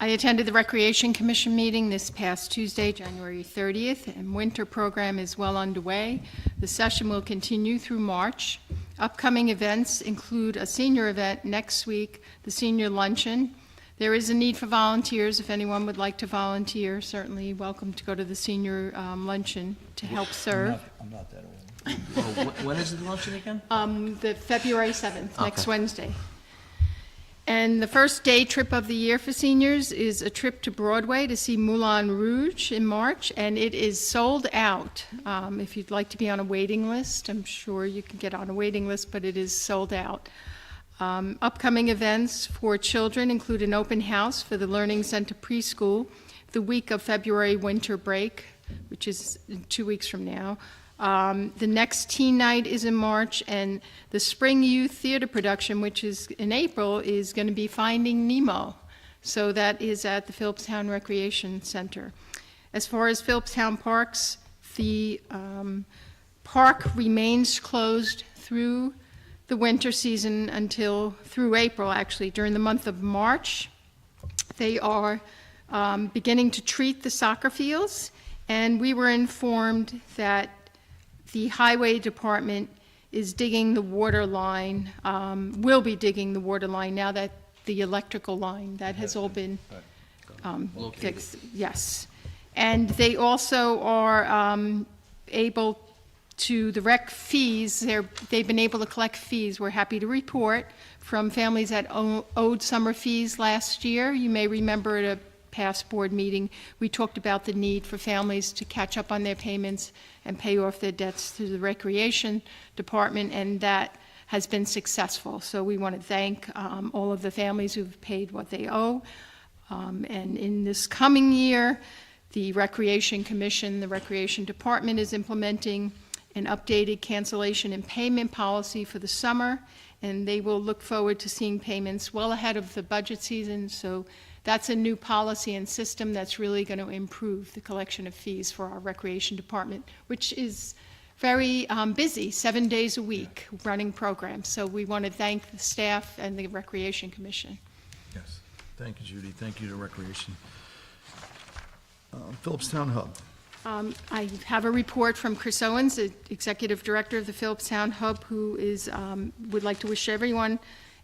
I attended the Recreation Commission meeting this past Tuesday, January 30th, and winter program is well underway. The session will continue through March. Upcoming events include a senior event next week, the senior luncheon. There is a need for volunteers. If anyone would like to volunteer, certainly welcome to go to the senior luncheon to help serve. I'm not that old. When is the luncheon again? The February 7th, next Wednesday. And the first day trip of the year for seniors is a trip to Broadway to see Moulin Rouge in March, and it is sold out. If you'd like to be on a waiting list, I'm sure you can get on a waiting list, but it is sold out. Upcoming events for children include an open house for the Learning Center preschool the week of February winter break, which is 2 weeks from now. The next teen night is in March, and the spring youth theater production, which is in April, is going to be Finding Nemo. So that is at the Philipstown Recreation Center. As far as Philipstown Parks, the park remains closed through the winter season through April, actually. During the month of March, they are beginning to treat the soccer fields, and we were informed that the highway department is digging the water line, will be digging the water line now that the electrical line, that has all been fixed. Yes. And they also are able to, the rec fees, they've been able to collect fees, we're happy to report, from families that owed summer fees last year. You may remember at a past board meeting, we talked about the need for families to catch up on their payments and pay off their debts through the recreation department, and that has been successful. So we want to thank all of the families who've paid what they owe. And in this coming year, the Recreation Commission, the Recreation Department is implementing an updated cancellation and payment policy for the summer, and they will look forward to seeing payments well ahead of the budget season. So that's a new policy and system that's really going to improve the collection of fees for our Recreation Department, which is very busy, 7 days a week, running programs. So we want to thank the staff and the Recreation Commission. Yes. Thank you, Judy. Thank you to Recreation. Philipstown Hub. I have a report from Chris Owens, the Executive Director of the Philipstown Hub, who would like to wish everyone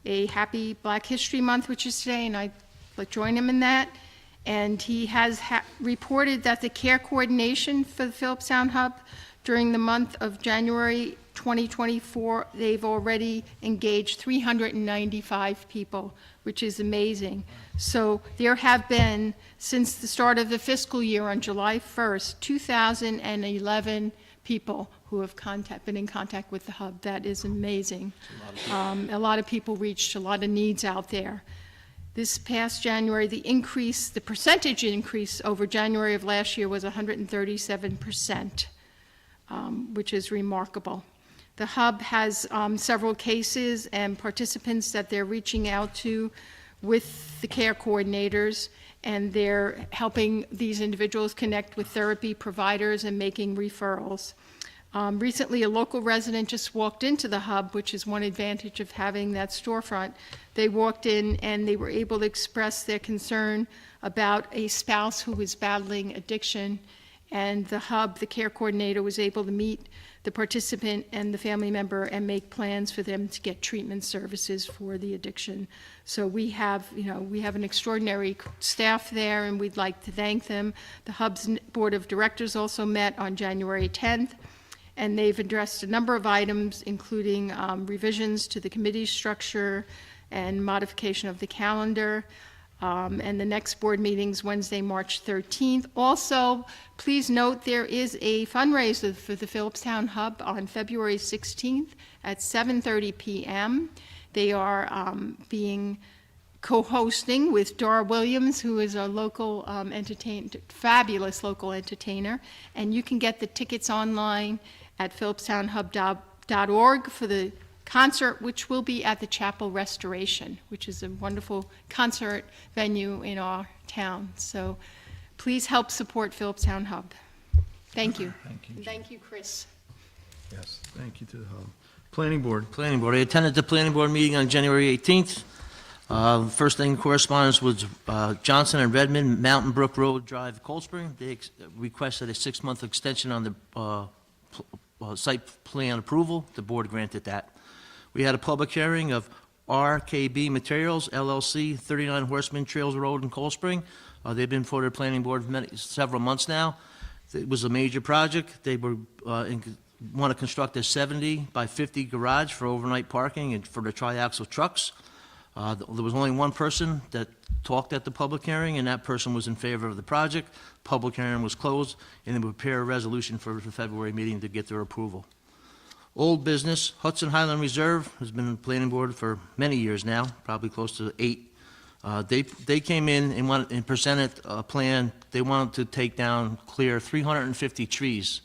a happy Black History Month, which is today, and I'd like to join him in that. And he has reported that the care coordination for the Philipstown Hub during the month of January 2024, they've already engaged 395 people, which is amazing. So there have been, since the start of the fiscal year on July 1st, 2,011 people who have been in contact with the hub. That is amazing. A lot of people reached, a lot of needs out there. This past January, the percentage increase over January of last year was 137%, which is remarkable. The hub has several cases and participants that they're reaching out to with the care coordinators, and they're helping these individuals connect with therapy providers and making referrals. Recently, a local resident just walked into the hub, which is one advantage of having that storefront. They walked in and they were able to express their concern about a spouse who was battling addiction, and the hub, the care coordinator, was able to meet the participant and the family member and make plans for them to get treatment services for the addiction. So we have an extraordinary staff there, and we'd like to thank them. The hub's board of directors also met on January 10th, and they've addressed a number of items, including revisions to the committee structure and modification of the calendar. And the next board meeting's Wednesday, March 13th. Also, please note there is a fundraiser for the Philipstown Hub on February 16th at 7:30 p.m. They are co-hosting with Dora Williams, who is a local fabulous local entertainer. And you can get the tickets online at philipstownhub.org for the concert, which will be at the Chapel Restoration, which is a wonderful concert venue in our town. So please help support Philipstown Hub. Thank you. Thank you. And thank you, Chris. Yes, thank you to the hub. Planning Board. Planning Board. I attended the Planning Board meeting on January 18th. First thing, correspondence was Johnson and Redmond, Mountain Brook Road Drive, Cold Spring. They requested a 6-month extension on the site plan approval. The board granted that. We had a public hearing of RKB Materials, LLC, 39 Horseman Trails Road in Cold Spring. They've been before the planning board for several months now. It was a major project. They want to construct a 70 by 50 garage for overnight parking and for the tri-axle trucks. There was only one person that talked at the public hearing, and that person was in favor of the project. Public hearing was closed, and they would prepare a resolution for the February meeting to get their approval. Old business, Hudson Highland Reserve has been on the planning board for many years now, probably close to 8. They came in and presented a plan. They wanted to clear 350 trees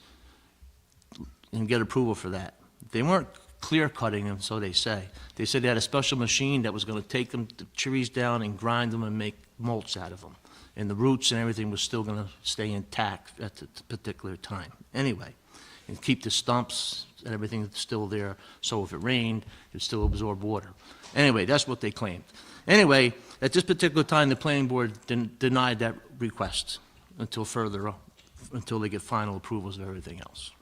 and get approval for that. They weren't clear cutting them, so they say. They said they had a special machine that was going to take the trees down and grind them and make mulch out of them. And the roots and everything was still going to stay intact at the particular time. Anyway, and keep the stumps and everything still there, so if it rained, it'd still absorb water. Anyway, that's what they claimed. Anyway, at this particular time, the planning board denied that request until they get final approvals of everything else.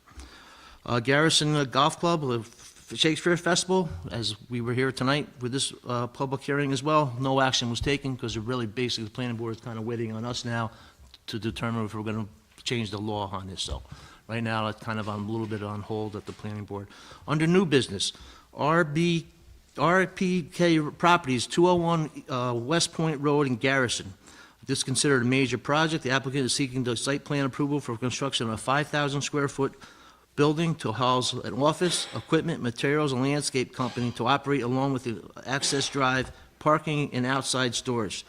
Garrison Golf Club, the Shakespeare Festival, as we were here tonight with this public hearing as well, no action was taken because really basically the planning board is kind of waiting on us now to determine if we're going to change the law on this. So right now it's kind of on a little bit on hold at the planning board. Under new business, RPK Properties, 201 West Point Road in Garrison. This is considered a major project. The applicant is seeking the site plan approval for construction of a 5,000 square foot building to house an office, equipment, materials, and landscape company to operate along with the access drive, parking, and outside storage.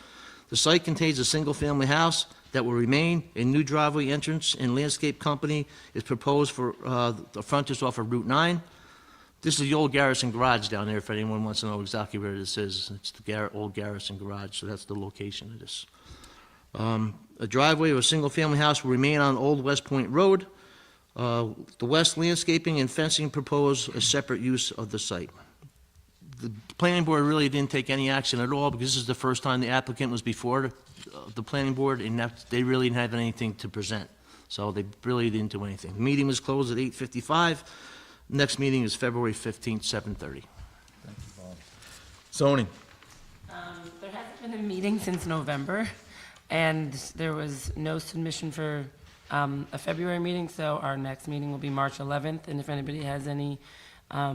The site contains a single-family house that will remain. A new driveway entrance and landscape company is proposed for the frontage off of Route 9. This is the old Garrison Garage down there, if anyone wants to know exactly where this is. It's the old Garrison Garage, so that's the location of this. A driveway of a single-family house will remain on Old West Point Road. The west landscaping and fencing propose a separate use of the site. The planning board really didn't take any action at all because this is the first time the applicant was before the planning board, and they really didn't have anything to present. So they really didn't do anything. The meeting was closed at 8:55. Next meeting is February 15th, 7:30. Thank you, Bob. Zoning. There hasn't been a meeting since November, and there was no submission for a February meeting, so our next meeting will be March 11th, and if anybody has any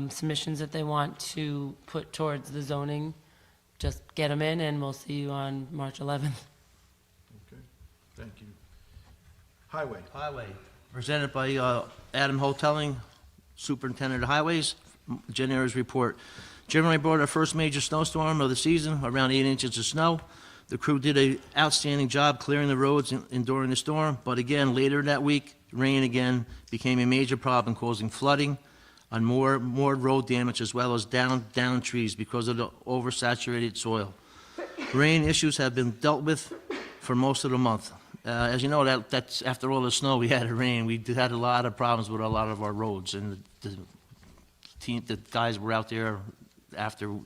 submissions that they want to put towards the zoning, just get them in, and we'll see you on March 11th. Okay, thank you. Highway. Highway, presented by Adam Hoteling, Superintendent of Highways. January's report. Generally brought our first major snowstorm of the season, around 8 inches of snow. The crew did an outstanding job clearing the roads during the storm, but again, later that week, rain again became a major problem, causing flooding and more road damage, as well as down trees because of the oversaturated soil. Rain issues have been dealt with for most of the month. As you know, that's after all the snow we had, rain, we had a lot of problems with a lot of our roads, and the guys were out there after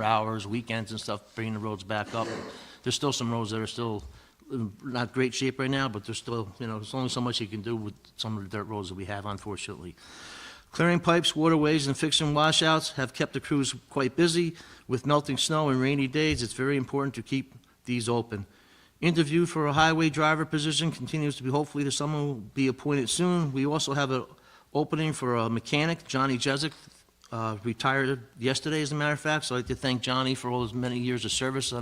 hours, weekends and stuff, bringing the roads back up. There's still some roads that are still not great shape right now, but there's still, there's only so much you can do with some of the dirt roads that we have, unfortunately. Clearing pipes, waterways, and fixing washouts have kept the crews quite busy. With melting snow and rainy days, it's very important to keep these open. Interview for a highway driver position continues to be, hopefully someone will be appointed soon. We also have an opening for a mechanic, Johnny Jezik, retired yesterday, as a matter of fact, so I'd like to thank Johnny for all his many years of service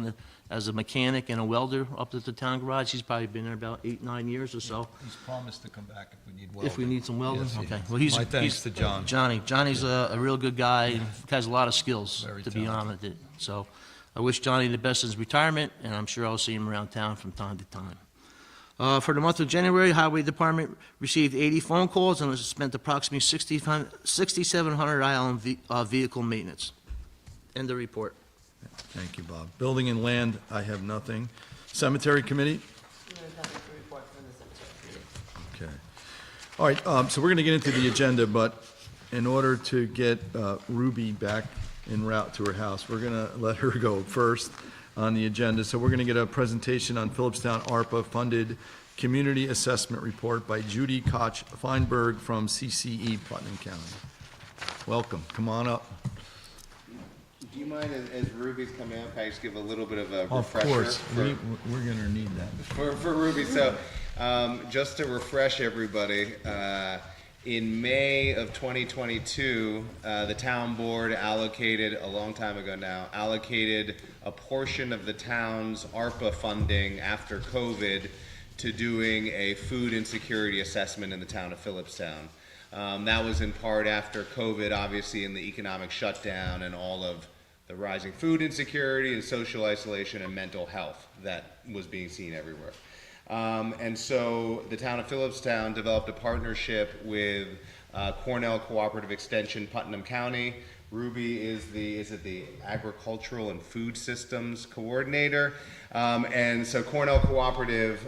as a mechanic and a welder up at the town garage. He's probably been there about 8-9 years or so. He's promised to come back if we need welding. If we need some welding? Yes, Okay. is. Well, My thanks to John. Johnny's a real good guy and has a lot of skills, Very to be talented. honest. So I wish Johnny the best in his retirement, and I'm sure I'll see him around town from time to time. For the month of January, Highway Department received 80 phone calls and has spent approximately $6,700 on vehicle maintenance. End of report. Thank you, Bob. Building and Land, I have nothing. Cemetery Committee? Okay. All right, so we're going to get into the agenda, but in order to get Ruby back en route to her house, we're going to let her go first on the agenda. So we're going to get a presentation on Philipstown ARPA-funded Community Assessment Report by Judy Koch-Feinberg from CCE Putnam County. Welcome. Come on up. Do you mind, as Ruby's coming up, can I just give a little bit of a Of refresher? course, we're going to need that. For Ruby. So just to refresh everybody, in May of 2022, the town board allocated, a long time ago now, allocated a portion of the town's ARPA funding after COVID to doing a food insecurity assessment in the town of Philipstown. That was in part after COVID, obviously, in the economic shutdown and all of the rising food insecurity and social isolation and mental health that was being seen everywhere. And so the town of Philipstown developed a partnership with Cornell Cooperative Extension, Putnam County. Ruby is the Agricultural and Food Systems Coordinator. And so Cornell Cooperative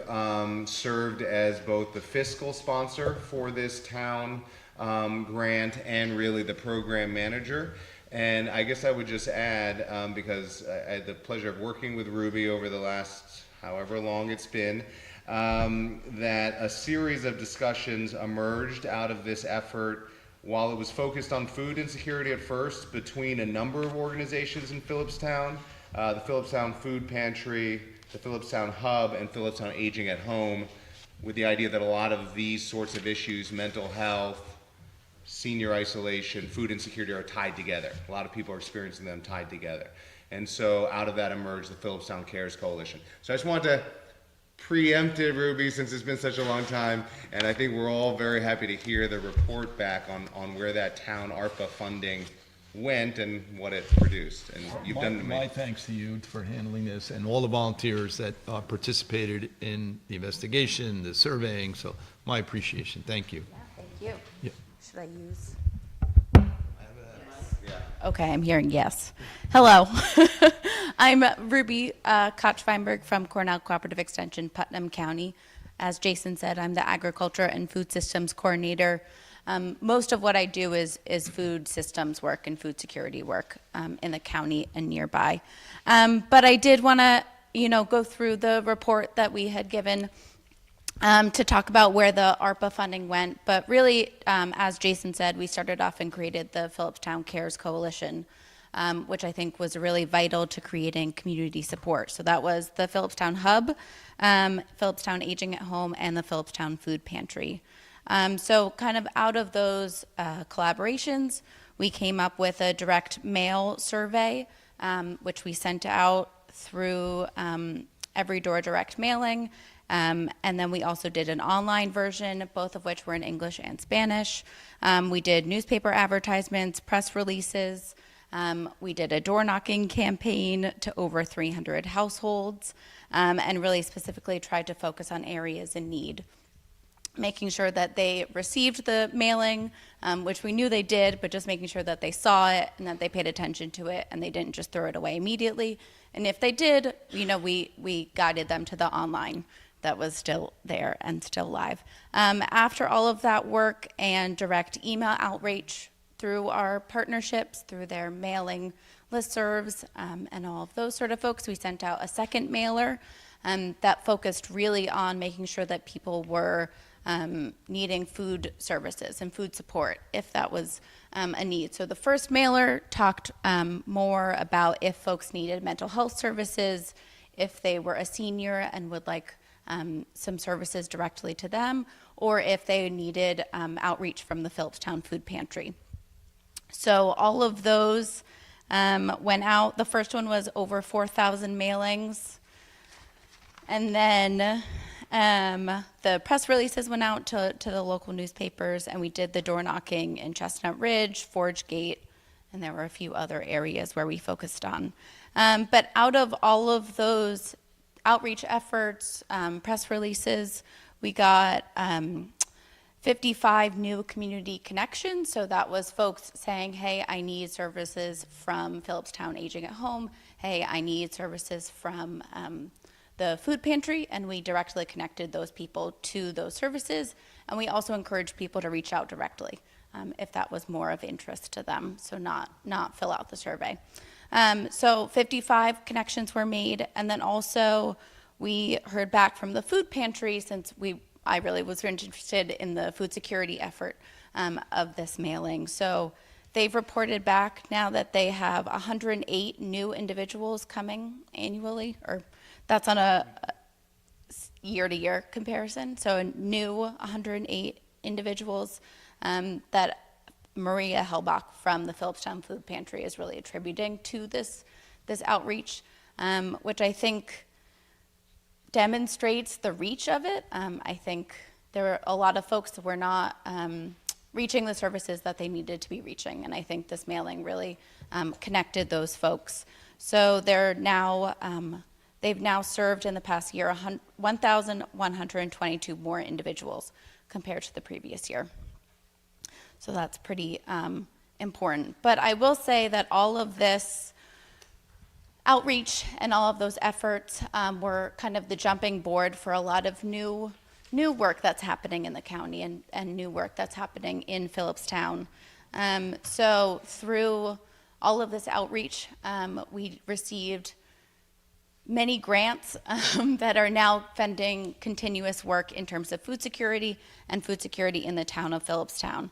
served as both the fiscal sponsor for this town grant and really the program manager. And I guess I would just add, because I had the pleasure of working with Ruby over the last however long it's been, that a series of discussions emerged out of this effort. While it was focused on food insecurity at first between a number of organizations in Philipstown, the Philipstown Food Pantry, the Philipstown Hub, and Philipstown Aging at Home, with the idea that a lot of these sorts of issues, mental health, senior isolation, food insecurity, are tied together. A lot of people are experiencing them tied together. And so out of that emerged the Philipstown Cares Coalition. So I just wanted to preempt it, Ruby, since it's been such a long time, and I think we're all very happy to hear the report back on where that town ARPA funding went and what it produced. And you've done My thanks to you for handling this and all the volunteers that participated in the investigation, the surveying, so my appreciation. Thank you. Thank you. Yeah. Should I use? Okay, I'm hearing yes. Hello. I'm Ruby Koch-Feinberg from Cornell Cooperative Extension, Putnam County. As Jason said, I'm the Agriculture and Food Systems Coordinator. Most of what I do is food systems work and food security work in the county and nearby. But I did want to, go through the report that we had given to talk about where the ARPA funding went. But really, as Jason said, we started off and created the Philipstown Cares Coalition, which I think was really vital to creating community support. So that was the Philipstown Hub, Philipstown Aging at Home, and the Philipstown Food Pantry. So kind of out of those collaborations, we came up with a direct mail survey, which we sent out through every door direct mailing. And then we also did an online version, both of which were in English and Spanish. We did newspaper advertisements, press releases. We did a door knocking campaign to over 300 households, and really specifically tried to focus on areas in need, making sure that they received the mailing, which we knew they did, but just making sure that they saw it and that they paid attention to it and they didn't just throw it away immediately. And if they did, we guided them to the online that was still there and still live. After all of that work and direct email outreach through our partnerships, through their mailing listservs, and all of those sort of folks, we sent out a second mailer that focused really on making sure that people were needing food services and food support if that was a need. So the first mailer talked more about if folks needed mental health services, if they were a senior and would like some services directly to them, or if they needed outreach from the Philipstown Food Pantry. So all of those went out. The first one was over 4,000 mailings. And then the press releases went out to the local newspapers, and we did the door knocking in Chestnut Ridge, Forge Gate, and there were a few other areas where we focused on. But out of all of those outreach efforts, press releases, we got 55 new community connections. So that was folks saying, hey, I need services from Philipstown Aging at Home. Hey, I need services from the food pantry, and we directly connected those people to those services. And we also encouraged people to reach out directly if that was more of interest to them, so not fill out the survey. So 55 connections were made, and then also we heard back from the food pantry, since I really was interested in the food security effort of this mailing. So they've reported back now that they have 108 new individuals coming annually, or that's on a year-to-year comparison. So a new 108 individuals that Maria Hellbach from the Philipstown Food Pantry is really attributing to this outreach, which I think demonstrates the reach of it. I think there were a lot of folks that were not reaching the services that they needed to be reaching, and I think this mailing really connected those folks. So they've now served in the past year 1,122 more individuals compared to the previous year. So that's pretty important. But I will say that all of this outreach and all of those efforts were kind of the jumping board for a lot of new new work that's happening in the county and new work that's happening in Philipstown. So through all of this outreach, we received many grants that are now funding continuous work in terms of food security and food security in the town of Philipstown.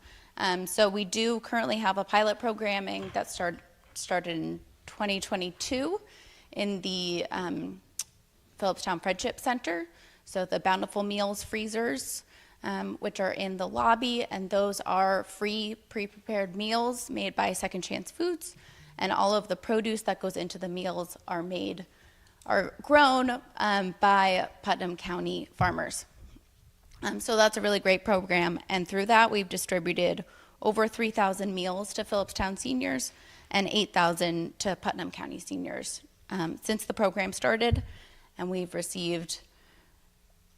So we do currently have a pilot programming that started in 2022 in the Philipstown Friendship Center. So the Bountiful Meals freezers, which are in the lobby, and those are free pre-prepared meals made by Second Chance Foods, and all of the produce that goes into the meals are grown by Putnam County farmers. So that's a really great program, and through that we've distributed over 3,000 meals to Philipstown seniors and 8,000 to Putnam County seniors since the program started, and we've received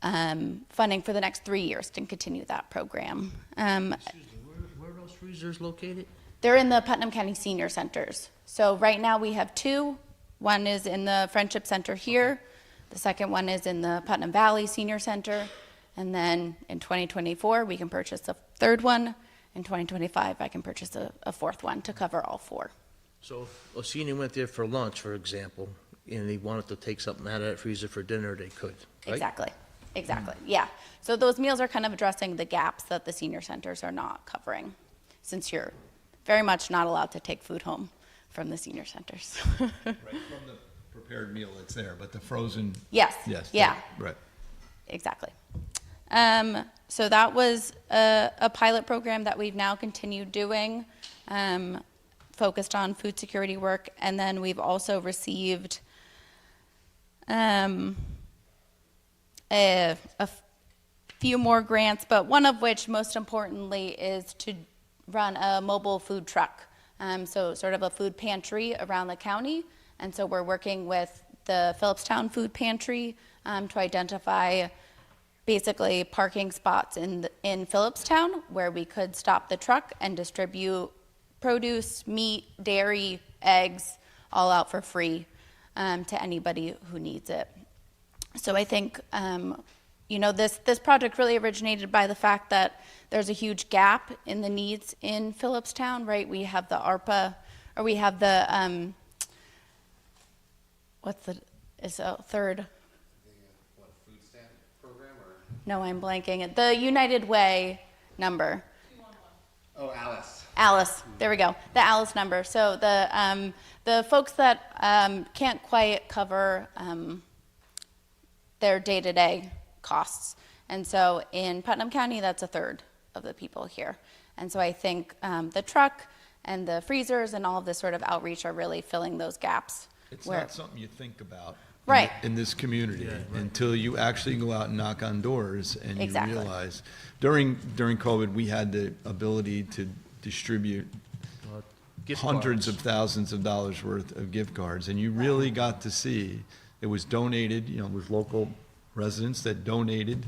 funding for the next 3 years to continue that program. Excuse me, where are those freezers located? They're in the Putnam County Senior Centers. So right now we have two. One is in the Friendship Center here. The second one is in the Putnam Valley Senior Center. And then in 2024, we can purchase a third one. In 2025, I can purchase a fourth one to cover all four. So if a senior went there for lunch, for example, and they wanted to take something out of that freezer for dinner, they could, right? Exactly, yeah. So those meals are kind of addressing the gaps that the senior centers are not covering, since you're very much not allowed to take food home from the senior centers. Right, from the prepared meal, it's there, but the frozen. Yes, yeah. Right. Exactly. So that was a pilot program that we've now continued doing, focused on food security work, and then we've also received a few more grants, but one of which, most importantly, is to run a mobile food truck, so sort of a food pantry around the county. And so we're working with the Philipstown Food Pantry to identify basically parking spots in Philipstown where we could stop the truck and distribute produce, meat, dairy, eggs, all out for free to anybody who needs it. So I think, this project really originated by the fact that there's a huge gap in the needs in Philipstown, right? We have the ARPA, or we have the, third? Food stamp program or? No, I'm blanking. The United Way number. Oh, Alice. Alice, there we go, the Alice number. So the folks that can't quite cover their day-to-day costs. And so in Putnam County, that's a third of the people here. And so I think the truck and the freezers and all of this sort of outreach are really filling those gaps. It's not something you think about. Right. In this community, until you actually go out and knock on doors and you Exactly. realize. During COVID, we had the ability to distribute Gift hundreds cards. of thousands of dollars worth of gift cards, and you really got to see, it was donated, with local residents that donated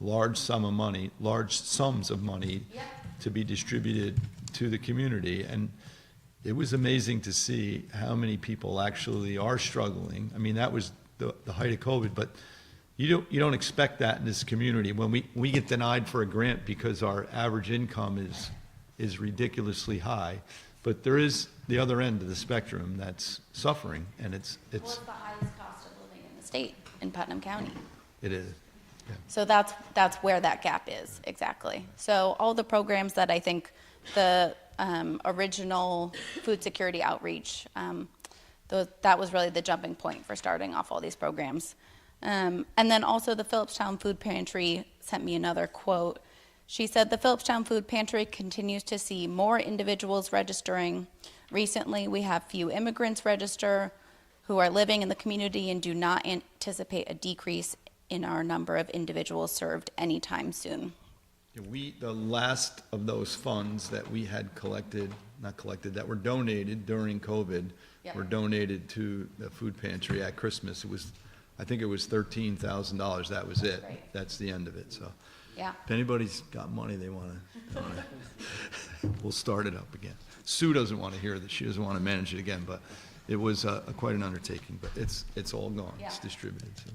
large sums of money to be distributed to the community. And it was amazing to see how many people actually are struggling. I mean, that was the height of COVID, but you don't expect that in this community. When we get denied for a grant because our average income is ridiculously high, but there is the other end of the spectrum that's suffering, and it's the highest cost of living in the state, in Putnam County. it is. Yeah. So that's where that gap is, exactly. So all the programs that I think the original food security outreach, that was really the jumping point for starting off all these programs. And then also the Philipstown Food Pantry sent me another quote. She said, "The Philipstown Food Pantry continues to see more individuals registering. Recently, we have few immigrants register who are living in the community and do not anticipate a decrease in our number of individuals served anytime soon." The last of those funds that we had that were donated during COVID, were donated to the food pantry at Christmas. I think it was $13,000. That was it. Right. That's the end of it, so. Yeah. If anybody's got money they want to, we'll start it up again. Sue doesn't want to hear that. She doesn't want to manage it again, but it was quite an undertaking, but it's all gone. Yeah. It's distributed, so.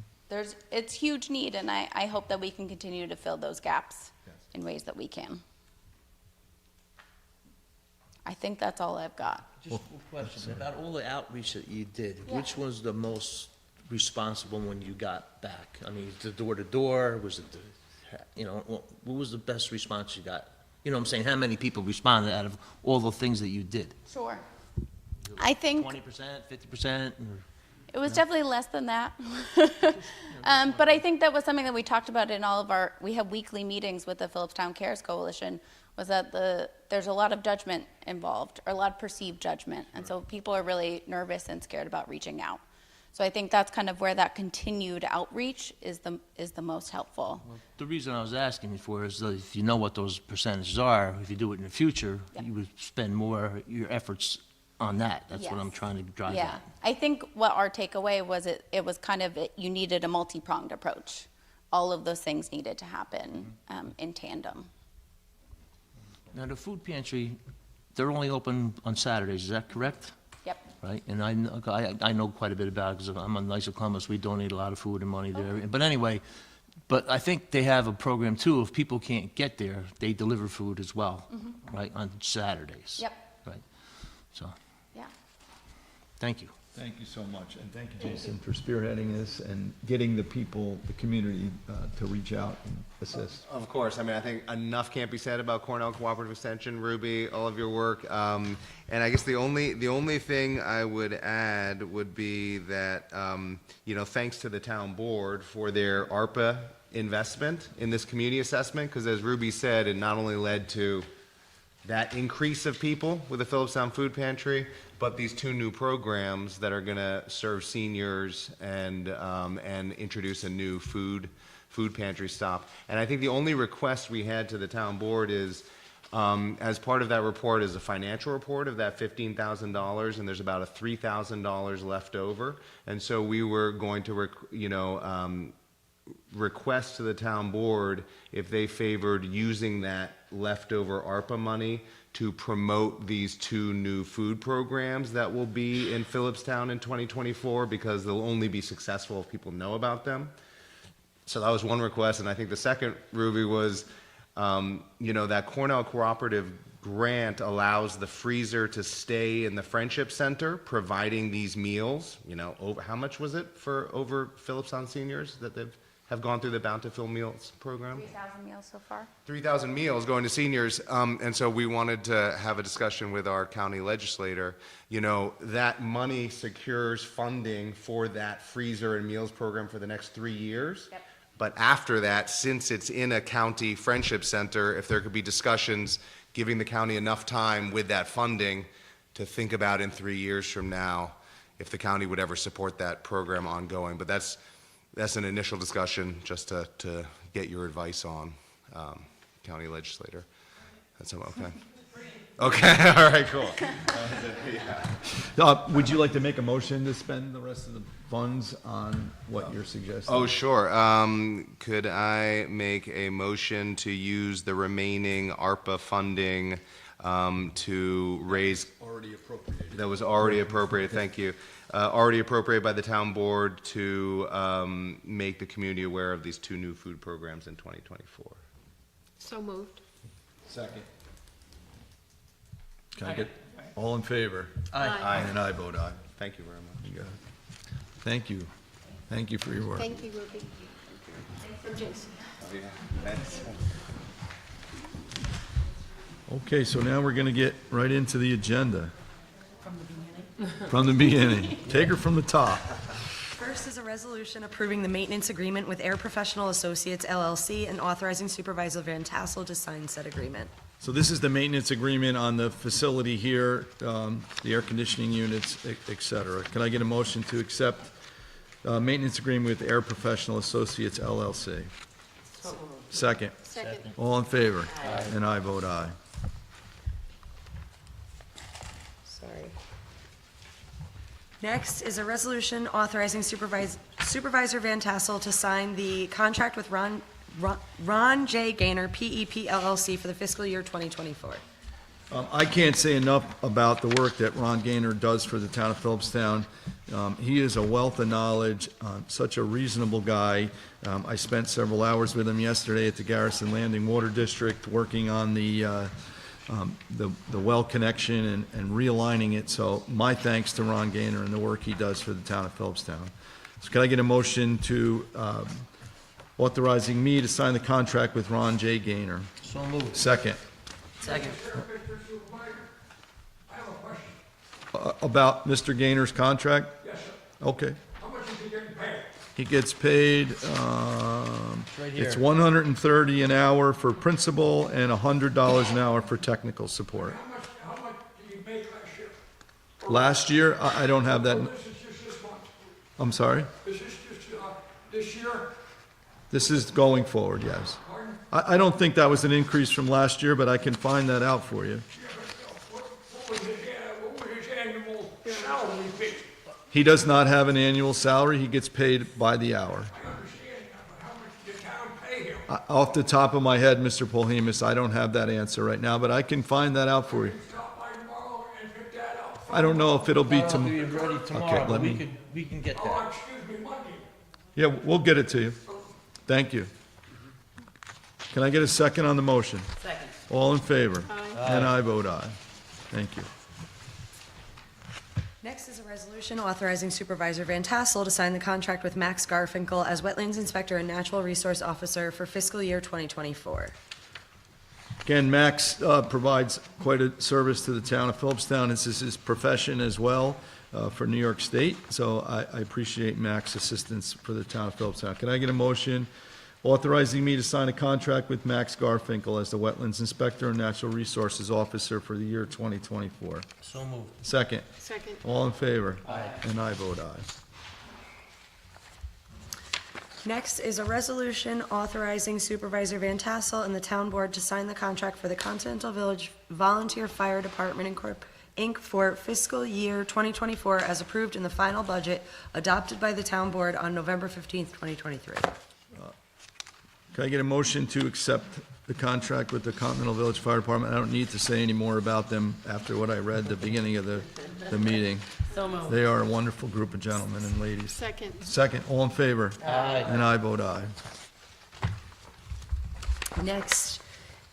it's huge need, and I hope that we can continue to fill those gaps in ways that we can. I think that's all I've got. Just one question, about all the outreach that you did, Yeah. which was the most responsible when you got back? I mean, the door-to-door, was it what was the best response you got? You know what I'm saying, how many people responded out of all the things that you did? Sure. I think 20%, 50%? it was definitely less than that. But I think that was something that we talked about in all of we have weekly meetings with the Philipstown Cares Coalition, was that there's a lot of judgment involved, or a lot of perceived judgment. And so people are really nervous and scared about reaching out. So I think that's kind of where that continued outreach is the most helpful. The reason I was asking you for is that if you know what those percentages are, if you do it in the future, you would spend more your efforts on that. That's what I'm trying to drive Yeah, at. I think what our takeaway was, it was kind of, you needed a multi-pronged approach. All of those things needed to happen in tandem. Now, the food pantry, they're only open on Saturdays, is that correct? Yep. Right, and I know quite a bit about it, because I'm on Nice of Columbus, we donate a lot of food and money there. But anyway, but I think they have a program too, if people can't get there, they deliver food as well, right, on Saturdays. Yep. Right, so, Yeah. thank you. Thank you so much, and thank you, Jason, for spearheading this and getting the people, the community, to reach out and assist. Of course, I mean, I think enough can't be said about Cornell Cooperative Extension, Ruby, all of your work. And I guess the only thing I would add would be that, thanks to the town board for their ARPA investment in this community assessment, because as Ruby said, it not only led to that increase of people with the Philipstown Food Pantry, but these two new programs that are going to serve seniors and introduce a new food pantry stop. And I think the only request we had to the town board is, as part of that report is a financial report of that $15,000, and there's about a $3,000 left over. And so we were going to, request to the town board if they favored using that leftover ARPA money to promote these two new food programs that will be in Philipstown in 2024, because they'll only be successful if people know about them. So that was one request, and I think the second, Ruby, was, that Cornell Cooperative grant allows the freezer to stay in the Friendship Center, providing these meals, over, how much was it for over Philipstown seniors that have gone through the Bountiful Meals program? 3,000 meals so far. 3,000 meals going to seniors, and so we wanted to have a discussion with our county legislator. That money secures funding for that freezer and meals program for the next 3 years. Yep. But after that, since it's in a county friendship center, if there could be discussions, giving the county enough time with that funding to think about in 3 years from now, if the county would ever support that program ongoing. But that's an initial discussion just to get your advice on, county legislator. That's okay. Okay, all right, cool. Would you like to make a motion to spend the rest of the funds on what you're suggesting? Oh, sure. Could I make a motion to use the remaining ARPA funding to raise? Already appropriated. That was already appropriated, thank you. Already appropriated by the town board to make the community aware of these two new food programs in 2024. So moved. Second. Can I get, all in favor? Aye. And I vote aye. Thank you very much. You got it. Thank you. Thank you for your work. Thank you, Ruby. And Jason. Okay, so now we're going to get right into the agenda. From the beginning. Take her from the top. First is a resolution approving the maintenance agreement with Air Professional Associates LLC and authorizing Supervisor Van Tassel to sign said agreement. So this is the maintenance agreement on the facility here, the air conditioning units, et cetera. Can I get a motion to accept maintenance agreement with Air Professional Associates LLC? Second. Second. All in favor? And I vote aye. Sorry. Next is a resolution authorizing Supervisor Van Tassel to sign the contract with Ron J. Gaynor, PEP LLC for the fiscal year 2024. I can't say enough about the work that Ron Gaynor does for the town of Philipstown. He is a wealth of knowledge, such a reasonable guy. I spent several hours with him yesterday at the Garrison Landing Water District, working on the well connection and realigning it. So my thanks to Ron Gaynor and the work he does for the town of Philipstown. So can I get a motion to authorizing me to sign the contract with Ron J. Gaynor? So moved. Second. Second. Mr. Supervisor, I have a question. About Mr. Gaynor's contract? Yes, sir. Okay. How much is he getting paid? He gets paid, it's $130 an hour for principal and $100 an hour for technical support. How much did he make last year? Last year, I don't have that, This is just this month. I'm sorry? This is just this year? This is going forward, yes. Pardon? I don't think that was an increase from last year, but I can find that out for you. Yeah, but what was his annual salary be? He does not have an annual salary, he gets paid by the hour. I understand that, but how much did the town pay him? Off the top of my head, Mr. Polhemus, I don't have that answer right now, but I can find that out for you. Stop by tomorrow and pick that up. I don't know if it'll be I'll be tomorrow. ready Okay, tomorrow, let but me- we can get Oh, that. excuse me, Monday. Yeah, we'll get it to you. Thank you. Can I get a second on the motion? Second. All in favor? And I vote aye. Thank you. Next is a resolution authorizing Supervisor Van Tassel to sign the contract with Max Garfinkel as Wetlands Inspector and Natural Resource Officer for fiscal year 2024. Again, Max provides quite a service to the town of Philipstown. This is his profession as well for New York State, so I appreciate Max's assistance for the town of Philipstown. Can I get a motion authorizing me to sign a contract with Max Garfinkel as the Wetlands Inspector and Natural Resources Officer for the year 2024? So moved. Second. Second. All in favor? Aye. And I vote aye. Next is a resolution authorizing Supervisor Van Tassel and the town board to sign the contract for the Continental Village Volunteer Fire Department Inc. for fiscal year 2024 as approved in the final budget adopted by the town board on November 15th, 2023. Can I get a motion to accept the contract with the Continental Village Fire Department? I don't need to say any more about them after what I read at the beginning of the meeting. So moved. They are a wonderful group of gentlemen and ladies. Second. Second, all in favor? Aye. And I vote aye. Next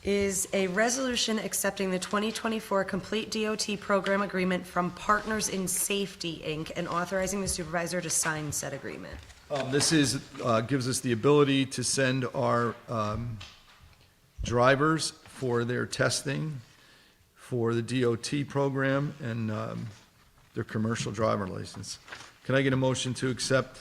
is a resolution accepting the 2024 Complete DOT Program Agreement from Partners in Safety, Inc., and authorizing the supervisor to sign said agreement. This is, gives us the ability to send our drivers for their testing for the DOT program and their commercial driver license. Can I get a motion to accept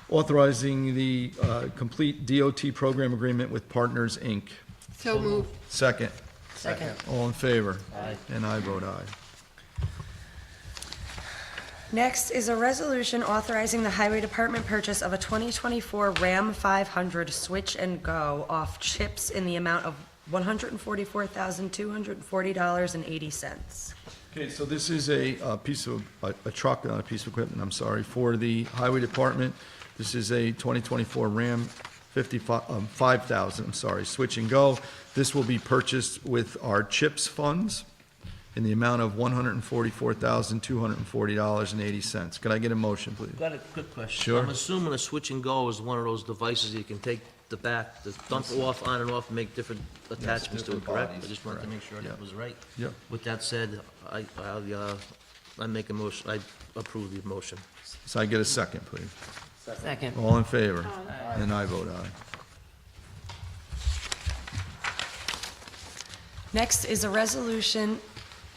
authorizing the complete DOT program agreement with Partners, Inc.? So moved. Second. Second. All in favor? Aye. And I vote aye. Next is a resolution authorizing the Highway Department purchase of a 2024 Ram 500 Switch and Go off chips in the amount of $144,240.80. Okay, so this is a piece of, a truck, not a piece of equipment, I'm sorry, for the Highway Department. This is a 2024 Ram 5000, Switch and Go. This will be purchased with our CHIPS funds in the amount of $144,240.80. Could I get a motion, please? Got a quick question. Sure. I'm assuming a switch and go is one of those devices you can take the back, the dump off, on and off, and make different attachments to it, different correct? bodies, I just wanted to make sure Yeah. that was right. Yep. With that said, I make a motion, I approve the motion. So I get a second, please. Second. All in favor? And I vote aye. Next is a resolution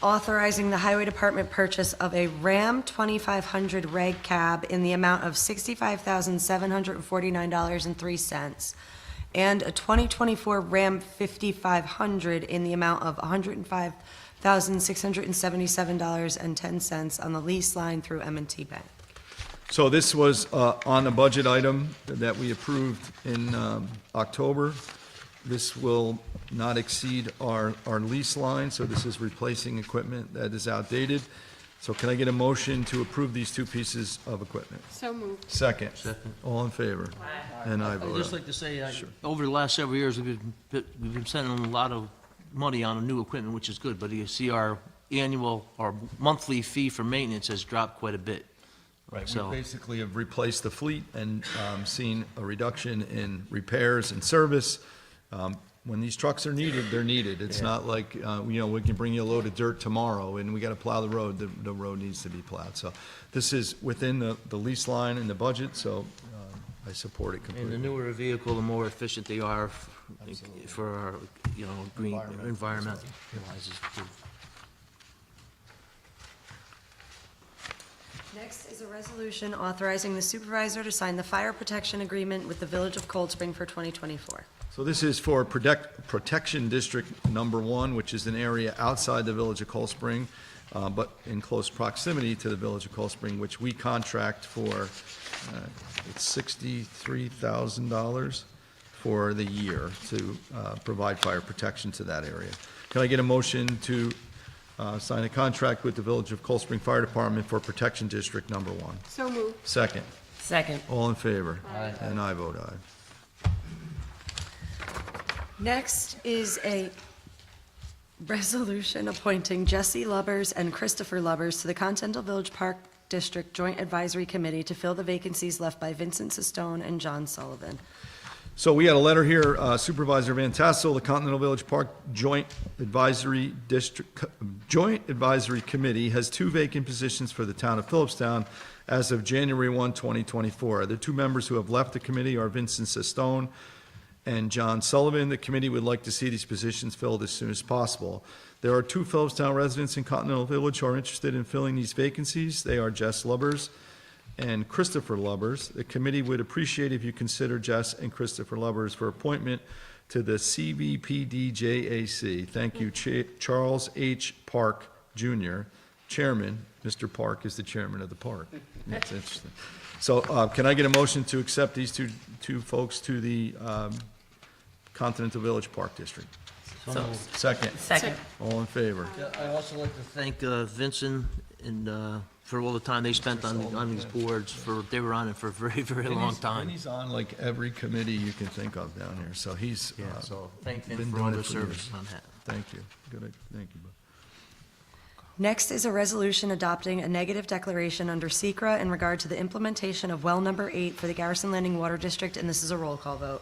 authorizing the Highway Department purchase of a Ram 2500 reg cab in the amount of $65,749.03 and a 2024 Ram 5500 in the amount of $105,677.10 on the lease line through M&T Bank. So this was on a budget item that we approved in October. This will not exceed our lease line, so this is replacing equipment that is outdated. So can I get a motion to approve these two pieces of equipment? So moved. Second. Second. All in favor? And I I'd vote just aye. like to say, Sure. over the last several years, we've been sending a lot of money on new equipment, which is good, but you see our annual or monthly fee for maintenance has dropped quite a bit. Right, So- we basically have replaced the fleet and seen a reduction in repairs and service. When these trucks are needed, they're needed. It's not like, we can bring you a load of dirt tomorrow and we got to plow the road. The road needs to be plowed. So this is within the lease line and the budget, so I support it And the completely. newer a vehicle, the more efficient they are for our, green environmental wise. Next is a resolution authorizing the supervisor to sign the fire protection agreement with the Village of Cold Spring for 2024. So this is for Protection District Number 1, which is an area outside the Village of Cold Spring, but in close proximity to the Village of Cold Spring, which we contract for, it's $63,000 for the year to provide fire protection to that area. Can I get a motion to sign a contract with the Village of Cold Spring Fire Department for Protection District Number 1? So moved. Second. Second. All in favor? Aye. And I vote aye. Next is a resolution appointing Jesse Lubbers and Christopher Lubbers to the Continental Village Park District Joint Advisory Committee to fill the vacancies left by Vincent Sistone and John Sullivan. So we had a letter here, Supervisor Van Tassel, the Continental Village Park Joint Advisory Committee has 2 vacant positions for the town of Philipstown as of January 1, 2024. The 2 members who have left the committee are Vincent Sistone and John Sullivan. The committee would like to see these positions filled as soon as possible. There are 2 Philipstown residents in Continental Village who are interested in filling these vacancies. They are Jess Lubbers and Christopher Lubbers. The committee would appreciate if you consider Jess and Christopher Lubbers for appointment to the CVPDJAC. Thank you, Charles H. Park, Jr., Chairman. Mr. Park is the chairman of the park. That's interesting. So can I get a motion to accept these two folks to the Continental Village Park District? So, Second. Second. All in favor? I'd also like to thank Vincent and for all the time they spent on these boards. They were on it for a very, very long time. And he's on like every committee you can think of down here, so he's So thank been them for doing all it their for service years. on that. Thank you. Good, thank you. Bud. Next is a resolution adopting a negative declaration under SEQRA in regard to the implementation of well number 8 for the Garrison Landing Water District, and this is a roll call vote.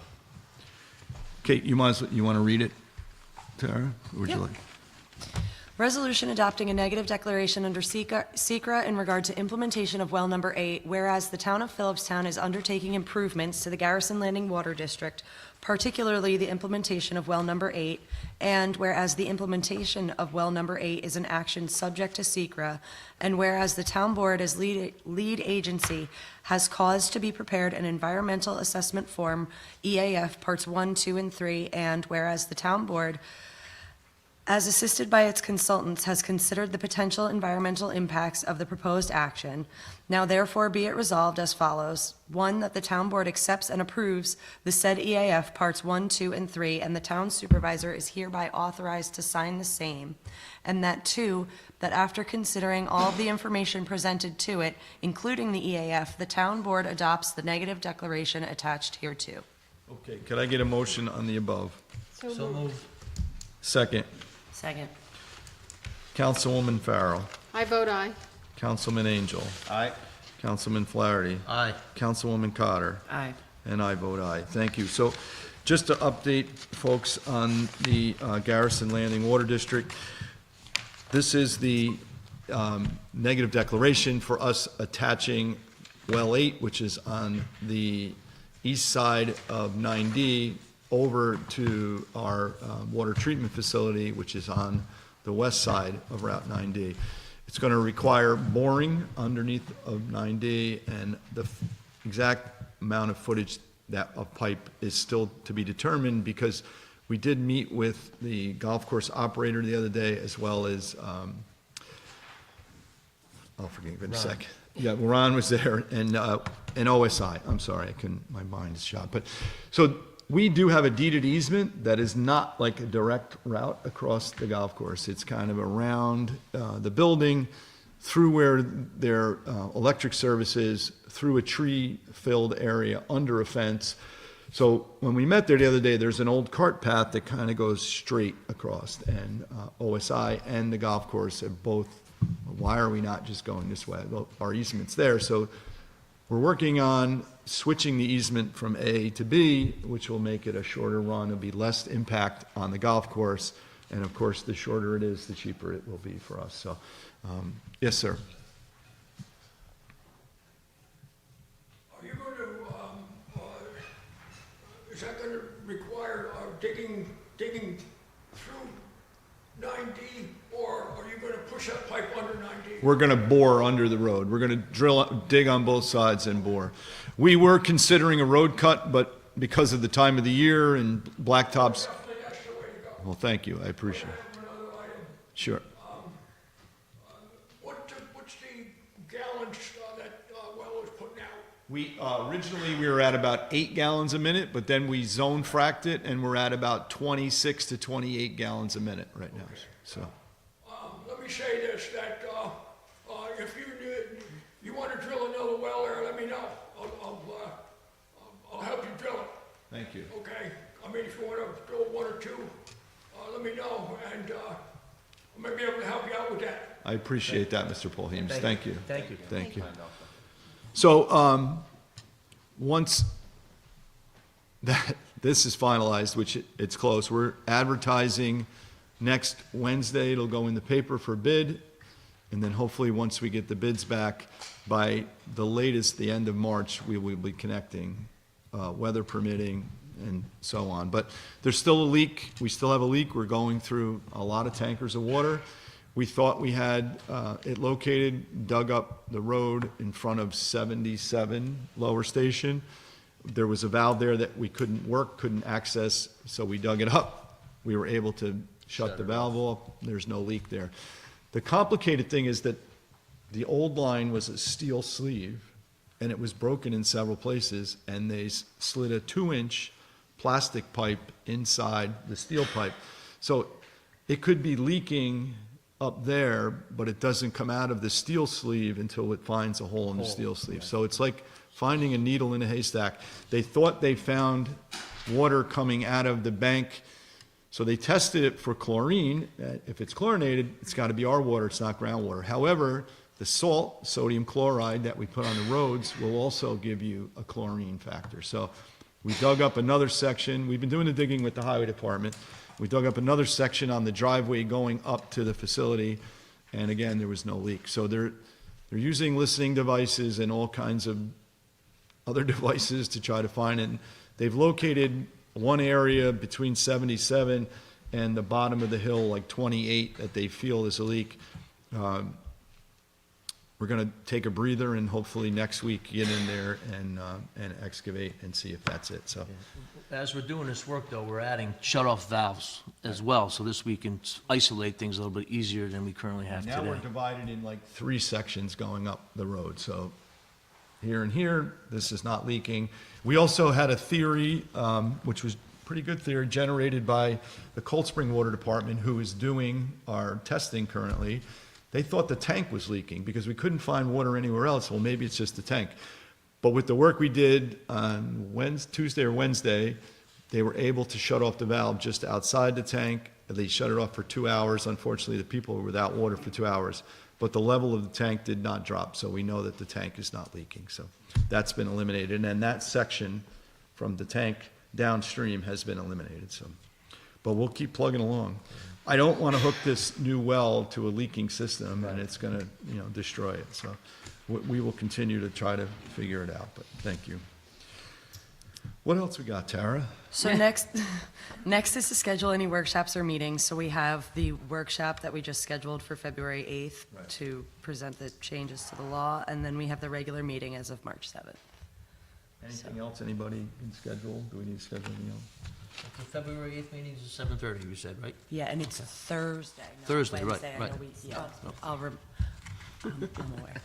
Kate, you want to read it, Tara? Or would you Yep. like? Resolution adopting a negative declaration under SEQRA in regard to implementation of well number 8, whereas the town of Philipstown is undertaking improvements to the Garrison Landing Water District, particularly the implementation of well number 8, and whereas the implementation of well number 8 is an action subject to SEQRA, and whereas the town board as lead agency has caused to be prepared an environmental assessment form, EAF parts 1, 2, and 3, and whereas the town board, as assisted by its consultants, has considered the potential environmental impacts of the proposed action. Now therefore be it resolved as follows. 1, that the town board accepts and approves the said EAF parts 1, 2, and 3, and the town supervisor is hereby authorized to sign the same. And that 2, that after considering all of the information presented to it, including the EAF, the town board adopts the negative declaration attached hereto. Okay, could I get a motion on the above? So moved. Second. Second. Councilwoman Farrell. I vote aye. Councilman Angel. Aye. Councilman Flaherty. Aye. Councilwoman Cotter. Aye. And I vote aye. Thank you. So just to update folks on the Garrison Landing Water District, this is the negative declaration for us attaching well 8, which is on the east side of 9D, over to our water treatment facility, which is on the west side of Route 9D. It's going to require boring underneath of 9D, and the exact amount of footage that of pipe is still to be determined, because we did meet with the golf course operator the other day, as well as, I'll forget in a sec. Yeah, Ron was there, and OSI, I'm sorry, my mind is shot. But, so we do have a deeded easement that is not like a direct route across the golf course. It's kind of around the building, through where their electric service is, through a tree-filled area, under a fence. So when we met there the other day, there's an old cart path that kind of goes straight across, and OSI and the golf course have both, why are we not just going this way? Well, our easement's there, so we're working on switching the easement from A to B, which will make it a shorter run. It'll be less impact on the golf course, and of course, the shorter it is, the cheaper it will be for us. So, yes, sir. Are you going to, is that going to require digging through 9D, or are you going to push that pipe under 9D? We're going to bore under the road. We're going to dig on both sides and bore. We were considering a road cut, but because of the time of the year and blacktops. Definitely that's the way to go. Well, thank you. I appreciate it. Another item. Sure. What's the gallons that well is putting out? We originally we were at about 8 gallons a minute, but then we zone fracked it, and we're at about 26 to 28 gallons a minute right now. So. Let me say this, that if you want to drill another well there, let me know. I'll help you drill it. Thank you. Okay? I mean, if you want to drill 1 or 2, let me know, and I may be able to help you out with that. I appreciate that, Mr. Polheems. Thank you. Thank you. Thank you. So, once that this is finalized, which it's close, we're advertising next Wednesday. It'll go in the paper for bid, and then hopefully once we get the bids back, by the latest, the end of March, we will be connecting, weather permitting, and so on. But there's still a leak. We still have a leak. We're going through a lot of tankers of water. We thought we had it located, dug up the road in front of 77 Lower Station. There was a valve there that we couldn't access, so we dug it up. We were able to shut the valve off. There's no leak there. The complicated thing is that the old line was a steel sleeve, and it was broken in several places, and they slid a 2-inch plastic pipe inside the steel pipe. So it could be leaking up there, but it doesn't come out of the steel sleeve until it finds a hole in the steel sleeve. So it's like finding a needle in a haystack. They thought they found water coming out of the bank, so they tested it for chlorine. If it's chlorinated, it's got to be our water, it's not groundwater. However, the salt, sodium chloride that we put on the roads will also give you a chlorine factor. So we dug up another section. We've been doing the digging with the highway department. We dug up another section on the driveway going up to the facility, and again, there was no leak. So they're using listening devices and all kinds of other devices to try to find it. And they've located one area between 77 and the bottom of the hill, like 28, that they feel is a leak. We're going to take a breather and hopefully next week get in there and excavate and see if that's it. So. As we're doing this work, though, we're adding shut-off valves as well, so this we can isolate things a little bit easier than we currently have today. Now we're divided in like 3 sections going up the road. So here and here, this is not leaking. We also had a theory, which was pretty good theory, generated by the Cold Spring Water Department, who is doing our testing currently. They thought the tank was leaking because we couldn't find water anywhere else. Well, maybe it's just the tank. But with the work we did on Tuesday or Wednesday, they were able to shut off the valve just outside the tank. They shut it off for 2 hours. Unfortunately, the people were without water for 2 hours. But the level of the tank did not drop, so we know that the tank is not leaking. So that's been eliminated. And then that section from the tank downstream has been eliminated. So, but we'll keep plugging along. I don't want to hook this new well to a leaking system, and it's going to, destroy it. So we will continue to try to figure it out, but thank you. What else we got, Tara? So next is to schedule any workshops or meetings. So we have the workshop that we just scheduled for February 8th to present the changes to the law, and then we have the regular meeting as of March 7th. Anything else anybody can schedule? Do we need to schedule anything else? The February 8th meeting is 7:30, you said, right? Yeah, and it's Thursday, not Thursday, right, Wednesday. I know right. I'm aware.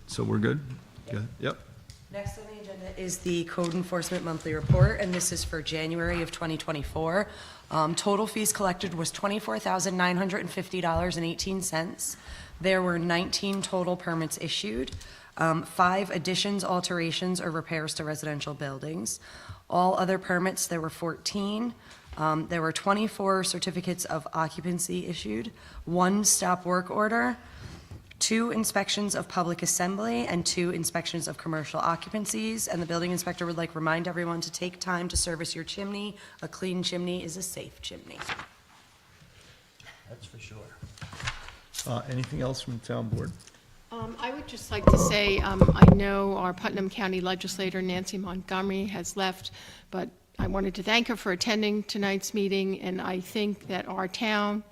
So we're good? Yep. Next on the agenda is the Code Enforcement Monthly Report, and this is for January of 2024. Total fees collected was $24,950.18. There were 19 total permits issued. 5 additions, alterations, or repairs to residential buildings. All other permits, there were 14. There were 24 certificates of occupancy issued, 1 stop work order, 2 inspections of public assembly, and 2 inspections of commercial occupancies. And the building inspector would like to remind everyone to take time to service your chimney. A clean chimney is a safe chimney. That's for sure. Anything else from the town board? I would just like to say, I know our Putnam County legislator, Nancy Montgomery, has left, but I wanted to thank her for attending tonight's meeting, and I think that our town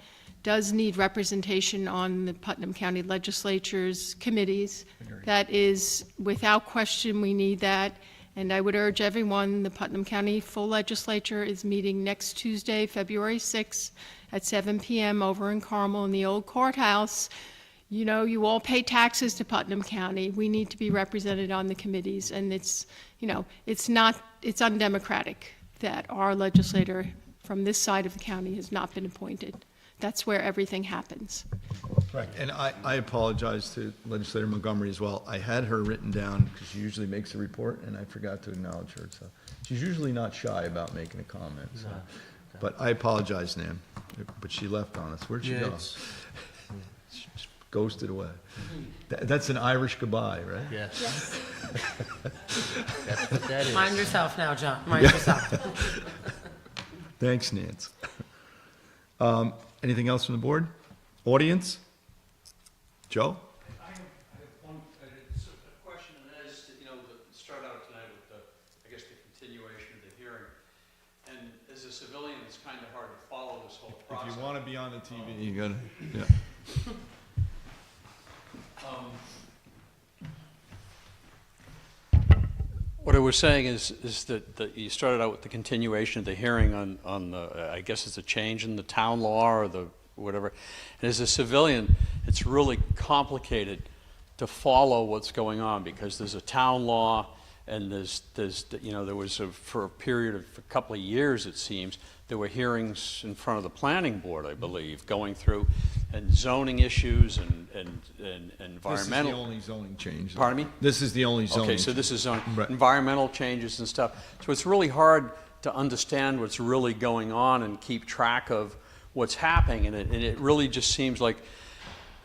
does need representation on the Putnam County legislature's committees. That is, without question, we need that. And I would urge everyone, the Putnam County full legislature is meeting next Tuesday, February 6th at 7 p.m. over in Carmel in the old courthouse. You know, you all pay taxes to Putnam County. We need to be represented on the committees, and it's, you know, it's undemocratic that our legislator from this side of the county has not been appointed. That's where everything happens. Right, and I apologize to Legislator Montgomery as well. I had her written down because she usually makes a report, and I forgot to acknowledge her. So she's usually not shy about making a comment. So. But I apologize, Nan. But she left on us. Where'd she go? She just ghosted away. That's an Irish goodbye, right? Yes. That's what that is. Mind yourself now, John. Mind yourself. Thanks, Nance. Anything else from the board? Audience? Joe? I have one, it's a question, and that is, you know, start out tonight with the, I guess, the continuation of the hearing. And as a civilian, it's kind of hard to follow this whole process. If you want to be on the TV, you gotta, yeah. What I was saying is that you started out with the continuation of the hearing on the, I guess it's a change in the town law or the whatever. And as a civilian, it's really complicated to follow what's going on because there's a town law and there's you know, there was for a period of a couple of years, it seems, there were hearings in front of the planning board, I believe, going through and zoning issues and environmental. This is the only zoning change. Pardon me? This is the only zoning. Okay, so this is zoning, Right. environmental changes and stuff. So it's really hard to understand what's really going on and keep track of what's happening. And it really just seems like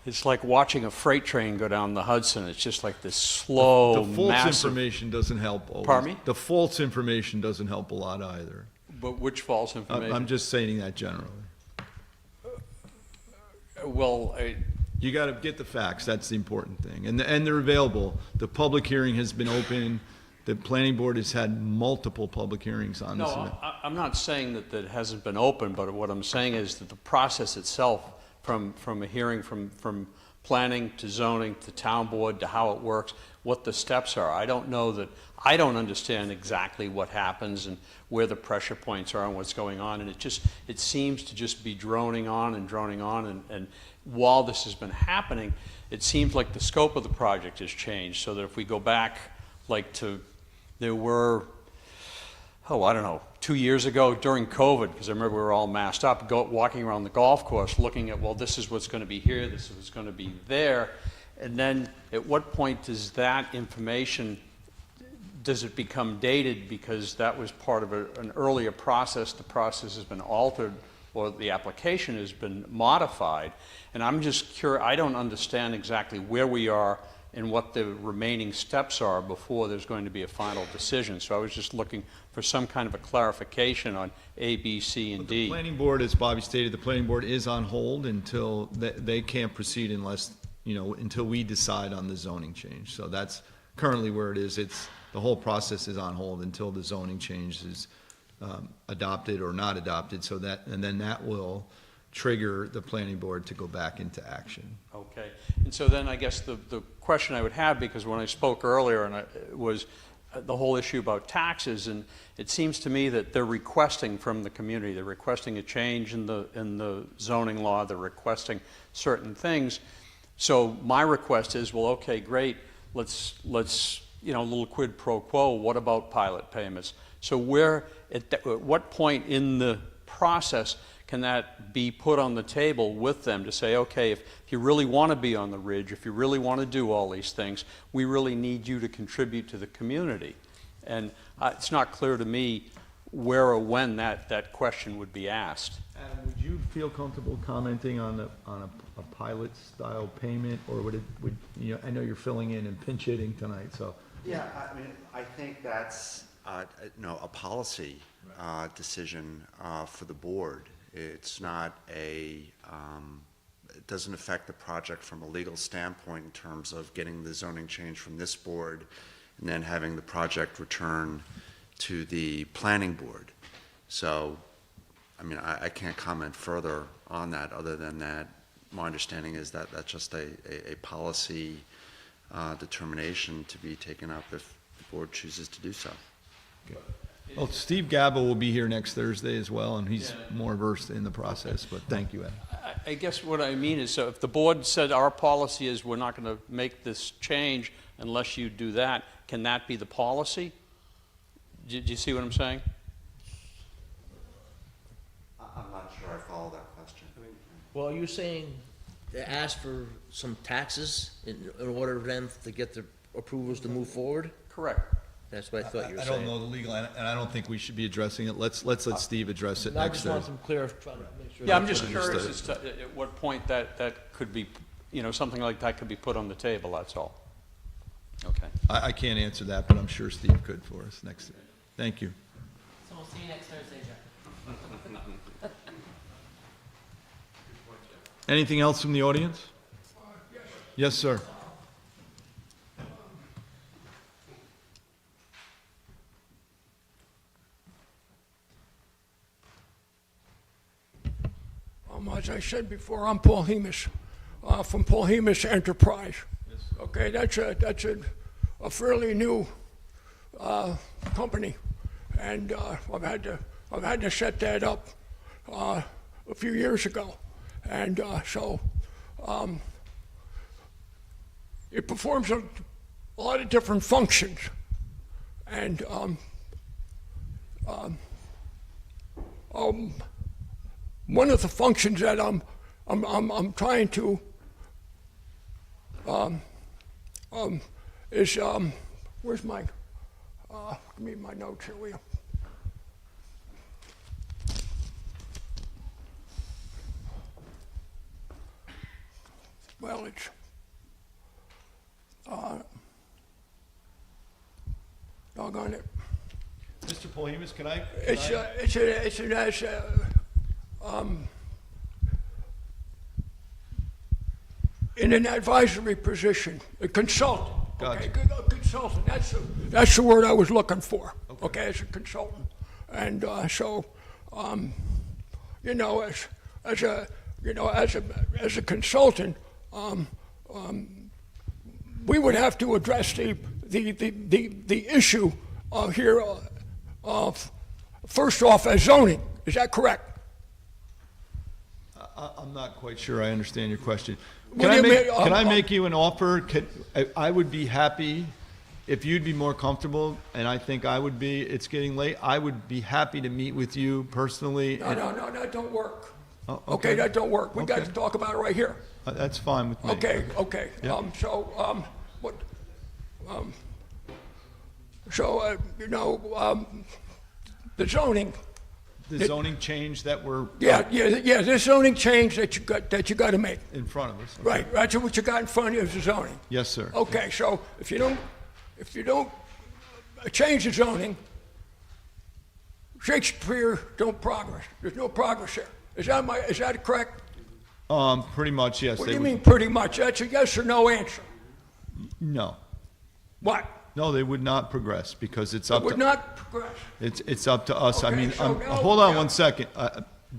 it's like watching a freight train go down the Hudson. It's just like this slow, The false massive. information doesn't help always. Pardon me? The false information doesn't help a lot either. But which false information? I'm just saying that generally. Well, You got to get the facts. That's the important thing. And they're available. The public hearing has been open. The planning board has had multiple public hearings on this event. No, I'm not saying that it hasn't been open, but what I'm saying is that the process itself, from a hearing, from planning to zoning to town board to how it works, what the steps are. I don't know that, I don't understand exactly what happens and where the pressure points are and what's going on. And it seems to just be droning on. And while this has been happening, it seems like the scope of the project has changed. So that if we go back there were, I don't know, 2 years ago during COVID, because I remember we were all masked up, walking around the golf course looking at, well, this is what's going to be here, this is what's going to be there. And then at what point does that information, does it become dated because that was part of an earlier process, the process has been altered, or the application has been modified? And I'm just curious, I don't understand exactly where we are and what the remaining steps are before there's going to be a final decision. So I was just looking for some kind of a clarification on A, B, C, and D. The planning board, as Bobby stated, the planning board is on hold until they can't proceed unless, until we decide on the zoning change. So that's currently where it is. The whole process is on hold until the zoning change is adopted or not adopted. And then that will trigger the planning board to go back into action. Okay, and so then I guess the question I would have, because when I spoke earlier, was the whole issue about taxes, and it seems to me that they're requesting from the community, they're requesting a change in the zoning law, they're requesting certain things. So my request is, well, okay, great, let's a little quid pro quo, what about pilot payments? So at what point in the process can that be put on the table with them to say, okay, if you really want to be on the ridge, if you really want to do all these things, we really need you to contribute to the community. And it's not clear to me where or when that question would be asked. Adam, would you feel comfortable commenting on a pilot-style payment, or would I know you're filling in and pinch hitting tonight, so. Yeah, I mean, I think that's, a policy decision for the board. It's not it doesn't affect the project from a legal standpoint in terms of getting the zoning change from this board and then having the project return to the planning board. So, I mean, I can't comment further on that other than that my understanding is that that's just a policy determination to be taken up if the board chooses to do so. Okay. Well, Steve Gabel will be here next Thursday as well, and he's more versed in the process, but thank you, Ed. I guess what I mean is, so if the board said our policy is we're not going to make this change unless you do that, can that be the policy? Do you see what I'm saying? I'm not sure I follow that question. Well, you're saying they asked for some taxes in order for them to get the approvals to move forward? Correct. That's what I thought you were I saying. don't know the legal, and I don't think we should be addressing it. Let's let Steve address it I next just want Thursday. some clear, trying to make sure. Yeah, I'm that's just what it is. curious as to at what point that could be, something like that could be put on the table, that's all. Okay. I can't answer that, but I'm sure Steve could for us next. Thank you. So we'll see you next Thursday, Jeff. Anything else from the audience? Yes, sir. As I said before, I'm Paul Hemus, from Paul Hemus Enterprise. Okay, that's a fairly new company, and I've had to set that up a few years ago, and so it performs a lot of different functions, and one of the functions that I'm trying to is where's my give me my notes here, will you? Well, it's doggone it. Mr. Polhemus, can I? In an advisory position, a consultant. Gotcha. Okay, a consultant. That's the word I was looking for. Okay, as a consultant, and as a consultant, we would have to address the issue here first off as zoning. Is that correct? I'm not quite sure I understand your question. What Can do you mean? I make you an offer? I would be happy if you'd be more comfortable, and I think I would be. It's getting late. I would be happy to meet with you personally. No, that don't work. Oh, Okay, that don't work. We got Okay. to talk about it right here. That's fine with me. Okay. Yeah. The zoning. The zoning change that we're Yeah. This zoning change that you got to make. in front of us. Right. That's what you got in front of you is the zoning. Yes, sir. Okay. So if you don't change the zoning, Shakespeare don't progress. There's no progress there. Is that correct? Pretty much, yes. What they do you would- mean pretty much? That's a yes or no answer. No. What? No, they would not progress because it's It up would to, not progress. it's up to us. I Okay, mean, so now- hold on yeah. one second.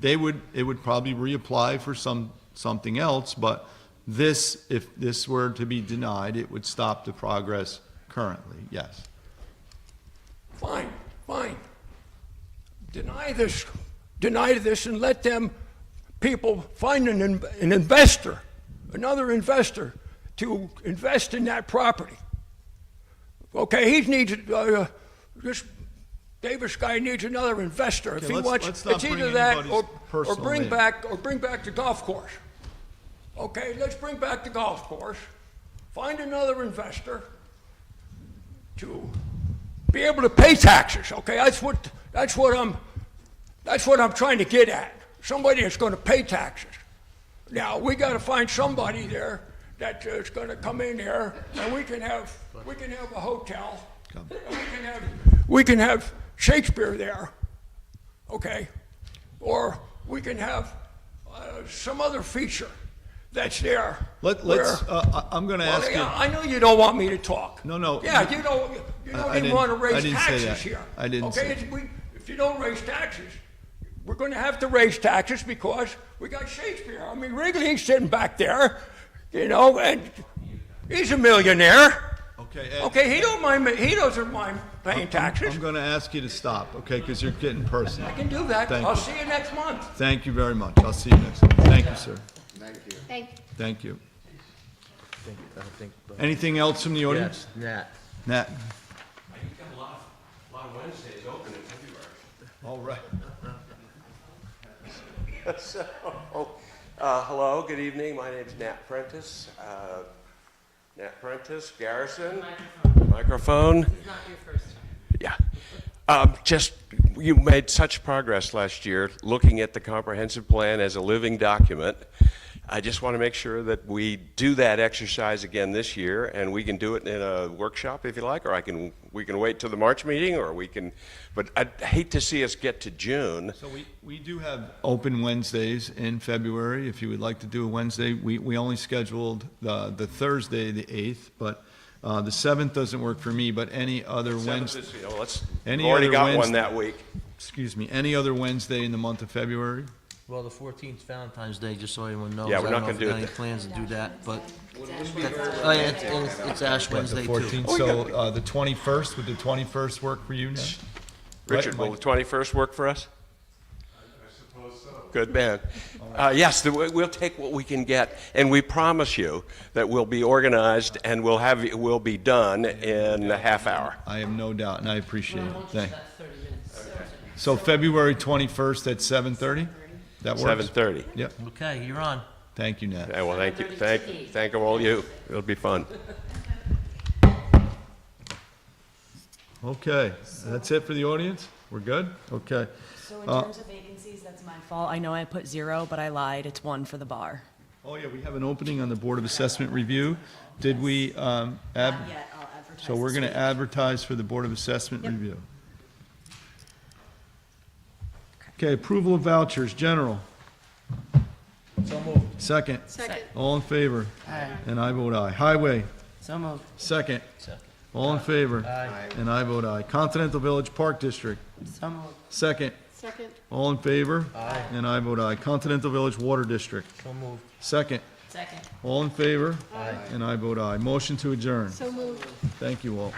It would probably reapply for something else, but if this were to be denied, it would stop the progress currently, yes. Fine. Deny this and let them people find an investor, another investor to invest in that property. Okay, he needs just Davis guy needs another investor. If Okay, he wants, let's not it's either bring that anybody's or personal bring name. back the golf course. Okay, let's bring back the golf course. Find another investor to be able to pay taxes. Okay, that's what I'm trying to get at. Somebody that's going to pay taxes. Now we got to find somebody there that is going to come in here, and we can have a hotel. And we can have Shakespeare there, okay? Or we can have some other feature that's there. I'm going to ask you. I know you don't want me to talk. No. Yeah, you don't even want to raise taxes here. I didn't say that. Okay, if you don't raise taxes, we're going to have to raise taxes because we got Shakespeare. I mean, Wrigley's sitting back there, and he's a millionaire. Okay, Okay, he doesn't mind paying taxes. I'm going to ask you to stop, okay, because you're getting personal. I can do that. Thank I'll you. see you next month. Thank you very much. I'll see you next month. Thank you, sir. Thank you. Anything else from the audience? Nat. Nat? You've got a lot of Wednesdays open in February. All right. Hello, good evening. My name's Nat Prentice. Nat Prentice, Garrison. Microphone. It's not your first time. Yeah. You made such progress last year looking at the comprehensive plan as a living document. I just want to make sure that we do that exercise again this year, and we can do it in a workshop if you like, or we can wait till the March meeting, or we can, but I'd hate to see us get to June. So we do have open Wednesdays in February. If you would like to do a Wednesday, we only scheduled the Thursday, the 8th, but the 7th doesn't work for me, but any other Wednesday. We've already got one that week. Excuse me, any other Wednesday in the month of February? Well, the 14th is Valentine's Day, just so everyone knows. Yeah, we're not I don't gonna know do if it we got any plans to do that, but. Oh, yeah, it's Ash What, Wednesday the too. 14th, so the 21st, would the 21st work for you now? Richard, Right, will the 21st work for us? I suppose so. Good man. Yes, we'll take what we can get, and we promise you that we'll be organized and we'll be done in a half hour. I have no doubt, and I appreciate it. Thank you. So February 21st at 7:30? That works? 7:30. Yep. Okay, you're on. Thank you, Nat. Yeah, well, thank you. Thank all you. It'll be fun. Okay, that's it for the audience? We're good? Okay. So in terms of vacancies, that's my fault. I know I put 0, but I lied. It's 1 for the bar. Oh, yeah, we have an opening on the Board of Assessment Review. Did we, Not yet. I'll advertise. so we're this going to week. advertise for the Board of Assessment Review. Okay, approval of vouchers, general. So moved. Second. Second. All in favor? Aye. And I vote aye. Highway, So moved. second. All in favor? Aye. And I vote aye. Continental Village Park District, So moved. second. Second. All in favor? Aye. And I vote aye. Continental Village Water District, So moved. second. Second. All in favor? Aye. And I vote aye. Motion to adjourn. So moved. Thank you all.